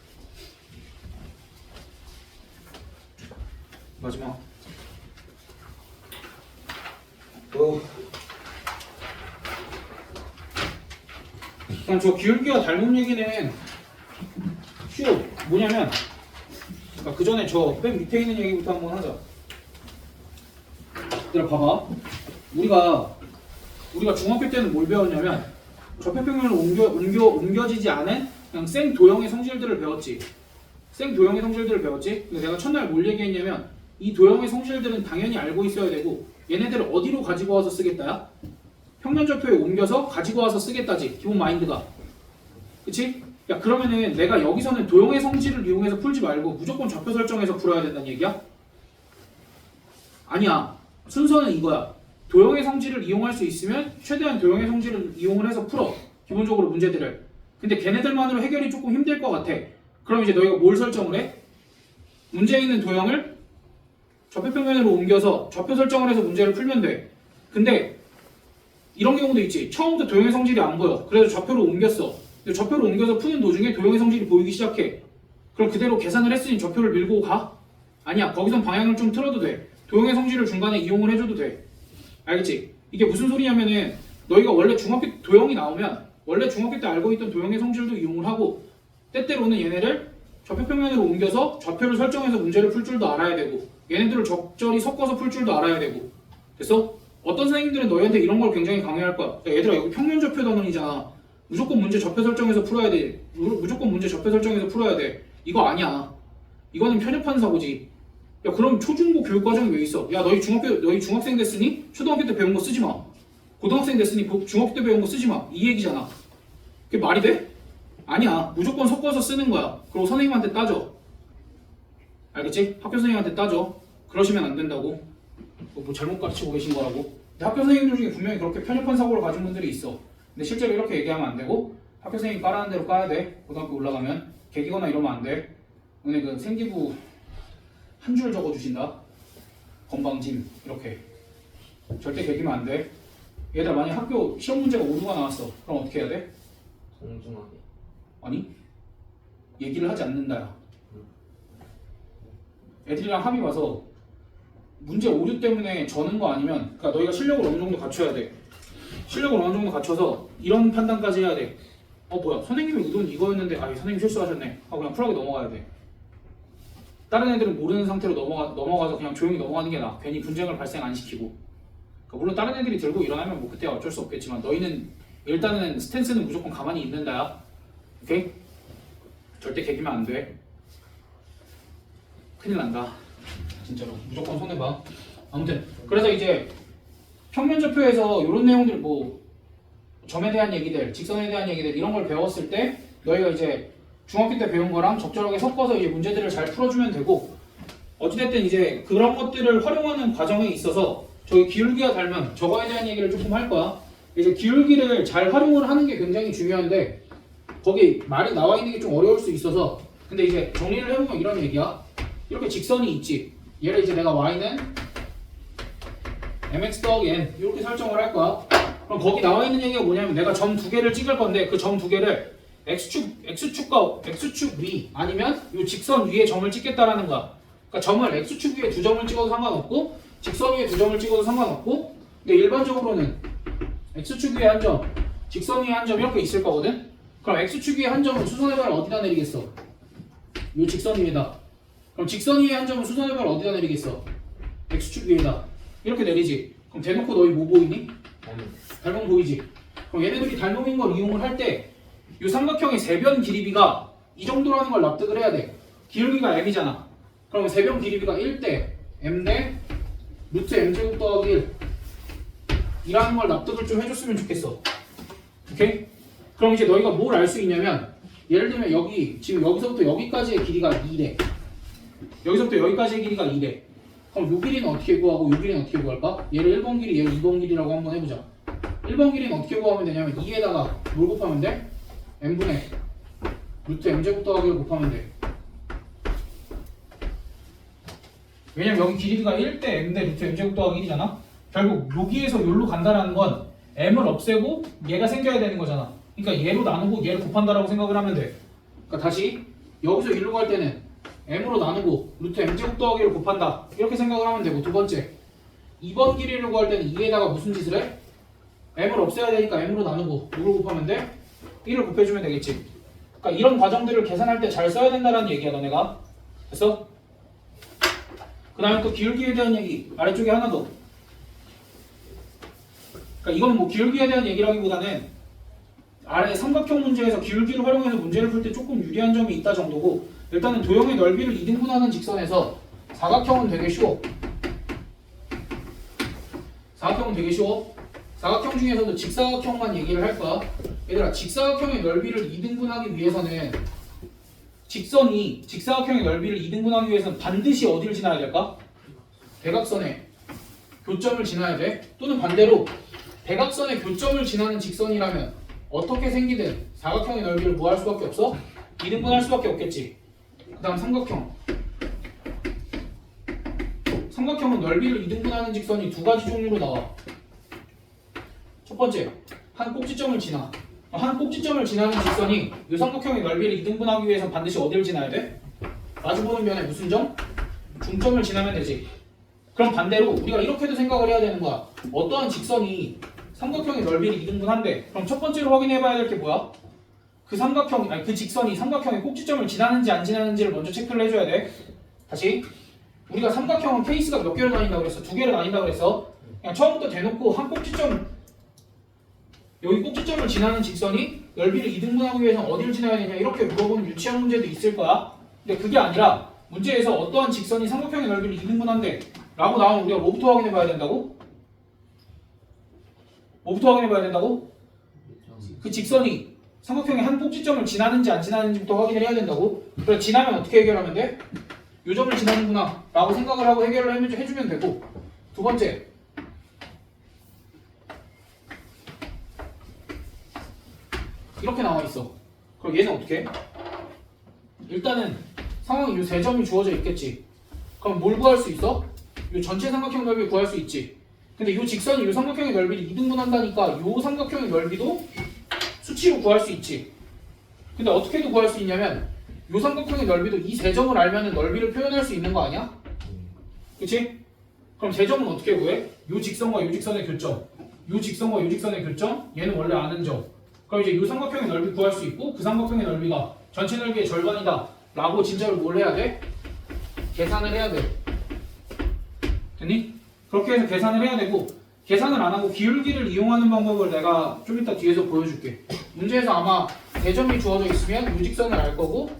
마지막. 그냥 저 기울기와 닮은 얘기는 쉬워. 뭐냐면 그러니까 그 전에 저 맨 밑에 있는 얘기부터 한번 하자. 얘들아 봐봐. 우리가 중학교 때는 뭘 배웠냐면 접해평면으로 옮겨지지 않은 그냥 생 도형의 성질들을 배웠지. 생 도형의 성질들을 배웠지. 근데 내가 첫날 뭘 얘기했냐면 이 도형의 성질들은 당연히 알고 있어야 되고 얘네들을 어디로 가지고 와서 쓰겠다야? 평면좌표에 옮겨서 가지고 와서 쓰겠다지. 기본 마인드가. 그치? 야 그러면은 내가 여기서는 도형의 성질을 이용해서 풀지 말고 무조건 좌표 설정해서 풀어야 된다는 얘기야? 아니야. 순서는 이거야. 도형의 성질을 이용할 수 있으면 최대한 도형의 성질을 이용을 해서 풀어. 기본적으로 문제들을. 근데 걔네들만으로 해결이 조금 힘들 것 같아. 그럼 이제 너희가 뭘 설정을 해? 문제에 있는 도형을 좌표평면으로 옮겨서 좌표 설정을 해서 문제를 풀면 돼. 근데 이런 경우도 있지. 처음부터 도형의 성질이 안 보여. 그래서 좌표로 옮겼어. 근데 좌표로 옮겨서 푸는 도중에 도형의 성질이 보이기 시작해. 그럼 그대로 계산을 했으니 좌표를 밀고 가? 아니야. 거기선 방향을 좀 틀어도 돼. 도형의 성질을 중간에 이용을 해줘도 돼. 알겠지? 이게 무슨 소리냐면은 너희가 원래 중학교 도형이 나오면 원래 중학교 때 알고 있던 도형의 성질도 이용을 하고 때때로는 얘네를 좌표평면으로 옮겨서 좌표를 설정해서 문제를 풀 줄도 알아야 되고 얘네들을 적절히 섞어서 풀 줄도 알아야 되고. 됐어? 어떤 선생님들은 너희한테 이런 걸 굉장히 강요할 거야. 야, 얘들아 여기 평면좌표 단원이잖아. 무조건 문제 좌표 설정해서 풀어야 돼. 무조건 문제 좌표 설정해서 풀어야 돼. 이거 아니야. 이거는 편협한 사고지. 야 그럼 초중고 교육과정이 왜 있어? 야 너희 중학생 됐으니 초등학교 때 배운 거 쓰지 마. 고등학생 됐으니 중학교 때 배운 거 쓰지 마. 이 얘기잖아. 그게 말이 돼? 아니야. 무조건 섞어서 쓰는 거야. 그리고 선생님한테 따져. 알겠지? 학교 선생님한테 따져. 그러시면 안 된다고. 뭐 잘못 가르치고 계신 거라고. 근데 학교 선생님들 중에 분명히 그렇게 편협한 사고를 가진 분들이 있어. 근데 실제로 이렇게 얘기하면 안 되고 학교 선생님이 까라는 대로 까야 돼. 고등학교 올라가면 개기거나 이러면 안 돼. 너네 그 생기부 한 줄 적어주신다. 건방짐 이렇게. 절대 개기면 안 돼. 얘들아 만약 학교 시험 문제가 오류가 나왔어. 그럼 어떻게 해야 돼? 정중하게. 아니 얘기를 하지 않는다야. 애들이랑 합의 봐서 문제 오류 때문에 저는 거 아니면 그러니까 너희가 실력을 어느 정도 갖춰야 돼. 실력을 어느 정도 갖춰서 이런 판단까지 해야 돼. 뭐야 선생님의 의도는 이거였는데 선생님 실수하셨네 하고 그냥 쿨하게 넘어가야 돼. 다른 애들은 모르는 상태로 넘어가서 그냥 조용히 넘어가는 게 나아. 괜히 분쟁을 발생 안 시키고. 그러니까 물론 다른 애들이 들고 일어나면 뭐 그때 어쩔 수 없겠지만 너희는 일단은 스탠스는 무조건 가만히 있는다야. 오케이? 절대 개기면 안 돼. 큰일 난다. 진짜로 무조건 손해봐. 아무튼 그래서 이제 평면좌표에서 이런 내용들 뭐 점에 대한 얘기들, 직선에 대한 얘기들 이런 걸 배웠을 때 너희가 이제 중학교 때 배운 거랑 적절하게 섞어서 이제 문제들을 잘 풀어주면 되고 어찌됐든 이제 그런 것들을 활용하는 과정에 있어서 저희 기울기와 닮은 저거에 대한 얘기를 조금 할 거야. 이제 기울기를 잘 활용을 하는 게 굉장히 중요한데 거기 말이 나와 있는 게 좀 어려울 수 있어서 근데 이제 정리를 해보면 이런 얘기야. 이렇게 직선이 있지. 얘를 이제 내가 y는 mx 더하기 n 이렇게 설정을 할 거야. 그럼 거기 나와 있는 얘기가 뭐냐면 내가 점 두 개를 찍을 건데 그 점 두 개를 x축 위 아니면 이 직선 위에 점을 찍겠다라는 거야. 그러니까 점을 x축 위에 두 점을 찍어도 상관없고 직선 위에 두 점을 찍어도 상관없고 근데 일반적으로는 x축 위에 한 점, 직선 위에 한 점 이렇게 있을 거거든. 그럼 x축 위에 한 점은 수선의 발을 어디다 내리겠어? 이 직선 위에다. 그럼 직선 위에 한 점은 수선의 발을 어디다 내리겠어? x축 위에다. 이렇게 내리지. 그럼 대놓고 너희 뭐 보이니? 닮은 보이지? 그럼 얘네들이 닮음인 걸 이용을 할 때 이 삼각형의 세변 길이비가 이 정도라는 걸 납득을 해야 돼. 기울기가 m이잖아. 그러면 세변 길이비가 1대 m 대 루트 m제곱 더하기 1 이라는 걸 납득을 좀 해줬으면 좋겠어. 오케이? 그럼 이제 너희가 뭘 알 수 있냐면 예를 들면 여기 지금 여기서부터 여기까지의 길이가 2래. 여기서부터 여기까지의 길이가 2래. 그럼 요 길이는 어떻게 구하고 요 길이는 어떻게 구할까? 얘를 1번 길이, 얘를 2번 길이라고 한번 해보자. 1번 길이는 어떻게 구하면 되냐면 2에다가 뭘 곱하면 돼? m분의 루트 m제곱 더하기 1 곱하면 돼. 왜냐면 여기 길이가 1대 m 대 루트 m제곱 더하기 1이잖아? 결국 여기에서 여기로 간다라는 건 m을 없애고 얘가 생겨야 되는 거잖아. 그러니까 얘로 나누고 얘를 곱한다라고 생각을 하면 돼. 그러니까 다시 여기서 여기로 갈 때는 m으로 나누고 루트 m제곱 더하기 1을 곱한다. 이렇게 생각을 하면 되고 두 번째 2번 길이를 구할 때는 2에다가 무슨 짓을 해? m을 없애야 되니까 m으로 나누고 이걸 곱하면 돼? 1을 곱해주면 되겠지. 그러니까 이런 과정들을 계산할 때 잘 써야 된다는 얘기야 너네가. 됐어? 그 다음에 또 기울기에 대한 얘기 아래쪽에 하나 더. 그러니까 이건 뭐 기울기에 대한 얘기라기보다는 아래 삼각형 문제에서 기울기를 활용해서 문제를 풀 때 조금 유리한 점이 있다 정도고 일단은 도형의 넓이를 2등분하는 직선에서 사각형은 되게 쉬워. 사각형은 되게 쉬워. 사각형 중에서도 직사각형만 얘기를 할 거야. 얘들아 직사각형의 넓이를 2등분하기 위해서는 직선이 직사각형의 넓이를 2등분하기 위해서는 반드시 어디를 지나야 될까? 대각선의 교점을 지나야 돼. 또는 반대로 대각선의 교점을 지나는 직선이라면 어떻게 생기든 사각형의 넓이를 뭐 할 수밖에 없어? 2등분할 수밖에 없겠지. 그 다음 삼각형. 삼각형은 넓이를 2등분하는 직선이 두 가지 종류로 나와. 첫 번째, 한 꼭지점을 지나. 한 꼭지점을 지나는 직선이 이 삼각형의 넓이를 2등분하기 위해서 반드시 어디를 지나야 돼? 마주보는 면에 무슨 점? 중점을 지나면 되지. 그럼 반대로 우리가 이렇게도 생각을 해야 되는 거야. 어떠한 직선이 삼각형의 넓이를 2등분한대. 그럼 첫 번째로 확인해 봐야 될 게 뭐야? 그 직선이 삼각형의 꼭지점을 지나는지 안 지나는지를 먼저 체크를 해줘야 돼. 다시. 우리가 삼각형은 케이스가 몇 개로 나뉜다고 그랬어? 두 개로 나뉜다고 그랬어? 그냥 처음부터 대놓고 한 꼭지점 여기 꼭지점을 지나는 직선이 넓이를 2등분하기 위해서 어디를 지나야 되냐 이렇게 물어보는 유치한 문제도 있을 거야. 근데 그게 아니라 문제에서 어떠한 직선이 삼각형의 넓이를 2등분한대 라고 나오면 우리가 뭐부터 확인해 봐야 된다고? 뭐부터 확인해 봐야 된다고? 그 직선이 삼각형의 한 꼭지점을 지나는지 안 지나는지부터 확인을 해야 된다고? 그래 지나면 어떻게 해결하면 돼? 요 점을 지나는구나 라고 생각을 하고 해결을 해주면 되고 두 번째 이렇게 나와 있어. 그럼 얘는 어떻게 해? 일단은 상황이 이 세 점이 주어져 있겠지. 그럼 뭘 구할 수 있어? 이 전체 삼각형 넓이를 구할 수 있지. 근데 이 직선이 이 삼각형의 넓이를 2등분한다니까 이 삼각형의 넓이도 수치로 구할 수 있지. 근데 어떻게도 구할 수 있냐면 이 삼각형의 넓이도 이 세 점을 알면은 넓이를 표현할 수 있는 거 아니야? 그치? 그럼 세 점은 어떻게 구해? 이 직선과 이 직선의 교점. 이 직선과 이 직선의 교점. 얘는 원래 아는 점. 그럼 이제 이 삼각형의 넓이 구할 수 있고 그 삼각형의 넓이가 전체 넓이의 절반이다 라고 진짜로 뭘 해야 돼? 계산을 해야 돼. 됐니? 그렇게 해서 계산을 해야 되고 계산을 안 하고 기울기를 이용하는 방법을 내가 좀 이따 뒤에서 보여줄게. 문제에서 아마 대점이 주어져 있으면 유직선을 알 거고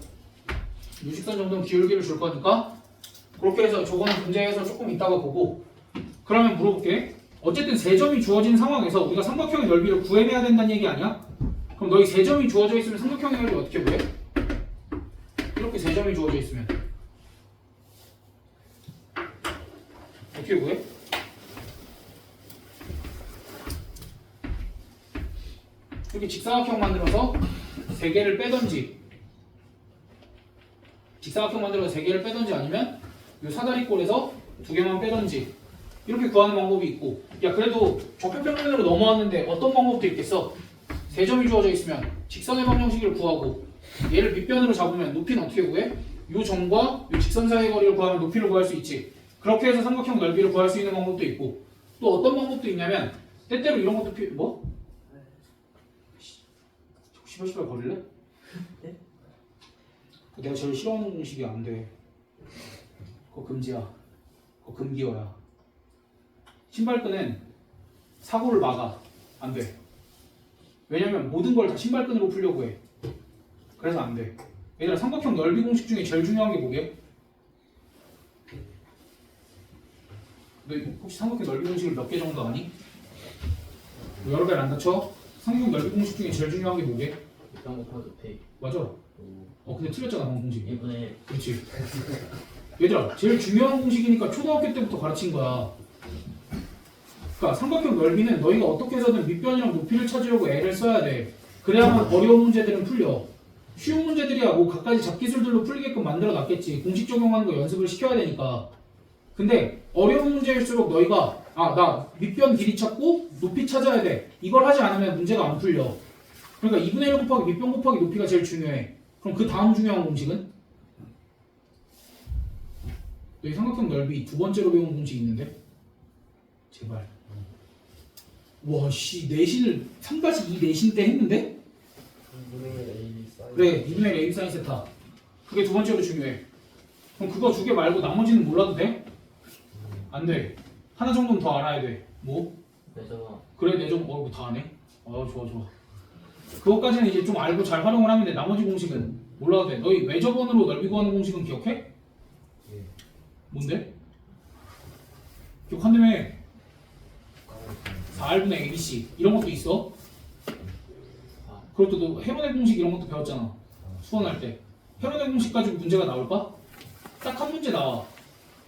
유직선 정도는 기울기를 줄 거니까 그렇게 해서 저거는 문제에서 조금 이따가 보고 그러면 물어볼게. 어쨌든 세 점이 주어진 상황에서 우리가 삼각형의 넓이를 구해내야 된다는 얘기 아니야? 그럼 너희 세 점이 주어져 있으면 삼각형의 넓이 어떻게 구해? 이렇게 세 점이 주어져 있으면 어떻게 구해? 이렇게 직사각형 만들어서 3개를 빼던지 직사각형 만들어서 3개를 빼던지 아니면 이 사다리꼴에서 2개만 빼던지 이렇게 구하는 방법이 있고 야 그래도 좌표평면으로 넘어왔는데 어떤 방법도 있겠어? 3점이 주어져 있으면 직선의 방정식을 구하고 얘를 밑변으로 잡으면 높이는 어떻게 구해? 이 점과 이 직선 사이의 거리를 구하면 높이를 구할 수 있지. 그렇게 해서 삼각형 넓이를 구할 수 있는 방법도 있고 또 어떤 방법도 있냐면 때때로 이런 것도 뭐? 시발시발 거릴래? 네? 내가 제일 싫어하는 공식이 안 돼. 그거 금지야. 그거 금기어야. 신발끈은 사고를 막아. 안 돼. 왜냐면 모든 걸 다 신발끈으로 풀려고 해. 그래서 안 돼. 얘들아 삼각형 넓이 공식 중에 제일 중요한 게 뭐게? 너 혹시 삼각형 넓이 공식을 몇 개 정도 아니? 뭐 여러 개를 안 다쳐? 삼각형 넓이 공식 중에 제일 중요한 게 뭐게? 밑변 곱하기 높이. 맞아. 오. 근데 틀렸잖아 방금 공식이. 1분의 1. 그렇지. 얘들아 제일 중요한 공식이니까 초등학교 때부터 가르친 거야. 그러니까 삼각형 넓이는 너희가 어떻게 해서든 밑변이랑 높이를 찾으려고 애를 써야 돼. 그래야만 어려운 문제들은 풀려. 쉬운 문제들이야 뭐 갖가지 잡기술들로 풀리게끔 만들어 놨겠지. 공식 적용하는 거 연습을 시켜야 되니까. 근데 어려운 문제일수록 너희가 나 밑변 길이 찾고 높이 찾아야 돼. 이걸 하지 않으면 문제가 안 풀려. 그러니까 2분의 1 곱하기 밑변 곱하기 높이가 제일 중요해. 그럼 그 다음 중요한 공식은? 너희 삼각형 넓이 두 번째로 배운 공식 있는데? 제발. 와, 씨, 내신을 3-2 내신 때 했는데? 그래, 2분의 1 AB 사인 세타. 그게 두 번째로 중요해. 그럼 그거 두 개 말고 나머지는 몰라도 돼? 안 돼. 하나 정도는 더 알아야 돼. 뭐? 그래서 그래, 내좀 다 아네? 좋아, 좋아. 그것까지는 이제 좀 알고 잘 활용을 하면 돼. 나머지 공식은 몰라도 돼. 너희 외접원으로 넓이 구하는 공식은 기억해? 예. 뭔데? 기억한다며? 4R분의 ABC 이런 것도 있어. 그것도 너 헤론의 공식 이런 것도 배웠잖아. 수원할 때. 헤론의 공식 가지고 문제가 나올까? 딱 한 문제 나와.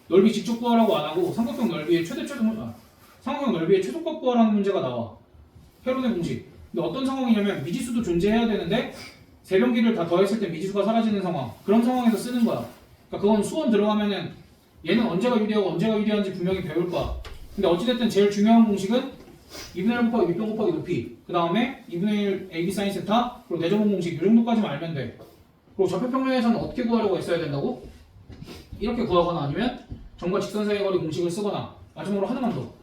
넓이 직접 구하라고 안 하고 삼각형 넓이의 삼각형 넓이의 최소값 구하라는 문제가 나와. 헤론의 공식. 근데 어떤 상황이냐면 미지수도 존재해야 되는데 세 변기를 다 더했을 때 미지수가 사라지는 상황. 그런 상황에서 쓰는 거야. 그러니까 그건 수원 들어가면은 얘는 언제가 유리하고 언제가 유리한지 분명히 배울 거야. 근데 어찌됐든 제일 중요한 공식은 2분의 1 곱하기 밑변 곱하기 높이. 그 다음에 2분의 1 AB 사인 세타. 그리고 내접원 공식. 이 정도까지만 알면 돼. 그리고 좌표평면에서는 어떻게 구하려고 했어야 된다고? 이렇게 구하거나 아니면 점과 직선 사이의 거리 공식을 쓰거나 마지막으로 하나만 더.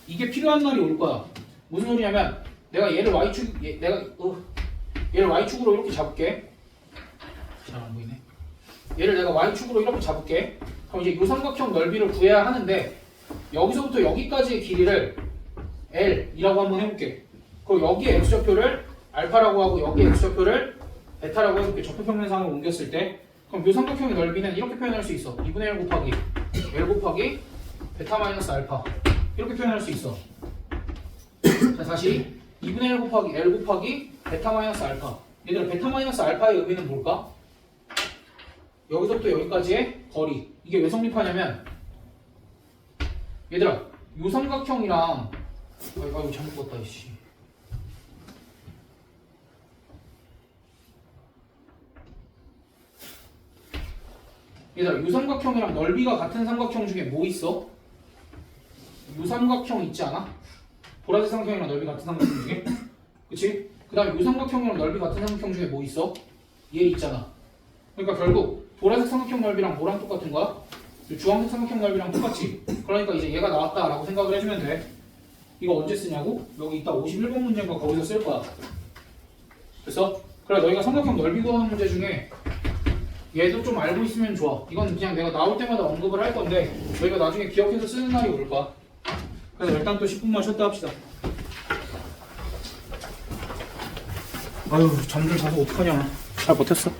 이게 필요한 날이 올 거야. 무슨 소리냐면 내가 얘를 y축 얘를 y축으로 이렇게 잡을게. 잘 안 보이네. 얘를 내가 y축으로 이렇게 잡을게. 그럼 이제 이 삼각형 넓이를 구해야 하는데 여기서부터 여기까지의 길이를 L이라고 한번 해볼게. 그리고 여기에 x좌표를 알파라고 하고 여기에 x좌표를 베타라고 해볼게. 좌표평면상으로 옮겼을 때 그럼 이 삼각형의 넓이는 이렇게 표현할 수 있어. 2분의 1 곱하기 L 곱하기 베타 마이너스 알파 이렇게 표현할 수 있어. 자 다시 2분의 1 곱하기 L 곱하기 베타 마이너스 알파. 얘들아 베타 마이너스 알파의 의미는 뭘까? 여기서부터 여기까지의 거리. 이게 왜 성립하냐면 얘들아 요 삼각형이랑 아이고 잘못 봤다 이씨. 얘들아 요 삼각형이랑 넓이가 같은 삼각형 중에 뭐 있어? 요 삼각형 있지 않아? 보라색 삼각형이랑 넓이 같은 삼각형 중에? 그치? 그 다음에 요 삼각형이랑 넓이 같은 삼각형 중에 뭐 있어? 얘 있잖아. 그러니까 결국 보라색 삼각형 넓이랑 뭐랑 똑같은 거야? 주황색 삼각형 넓이랑 똑같지. 그러니까 이제 얘가 나왔다라고 생각을 해주면 돼. 이거 언제 쓰냐고? 여기 이따 51번 문제인가 거기서 쓸 거야. 그래서 그래 너희가 삼각형 넓이 구하는 문제 중에 얘도 좀 알고 있으면 좋아. 이건 그냥 내가 나올 때마다 언급을 할 건데 너희가 나중에 기억해서 쓰는 날이 올 거야. 그래서 일단 또 10분만 쉬었다 합시다. 아유 잠들 자서 어떡하냐. 잘 버텼어.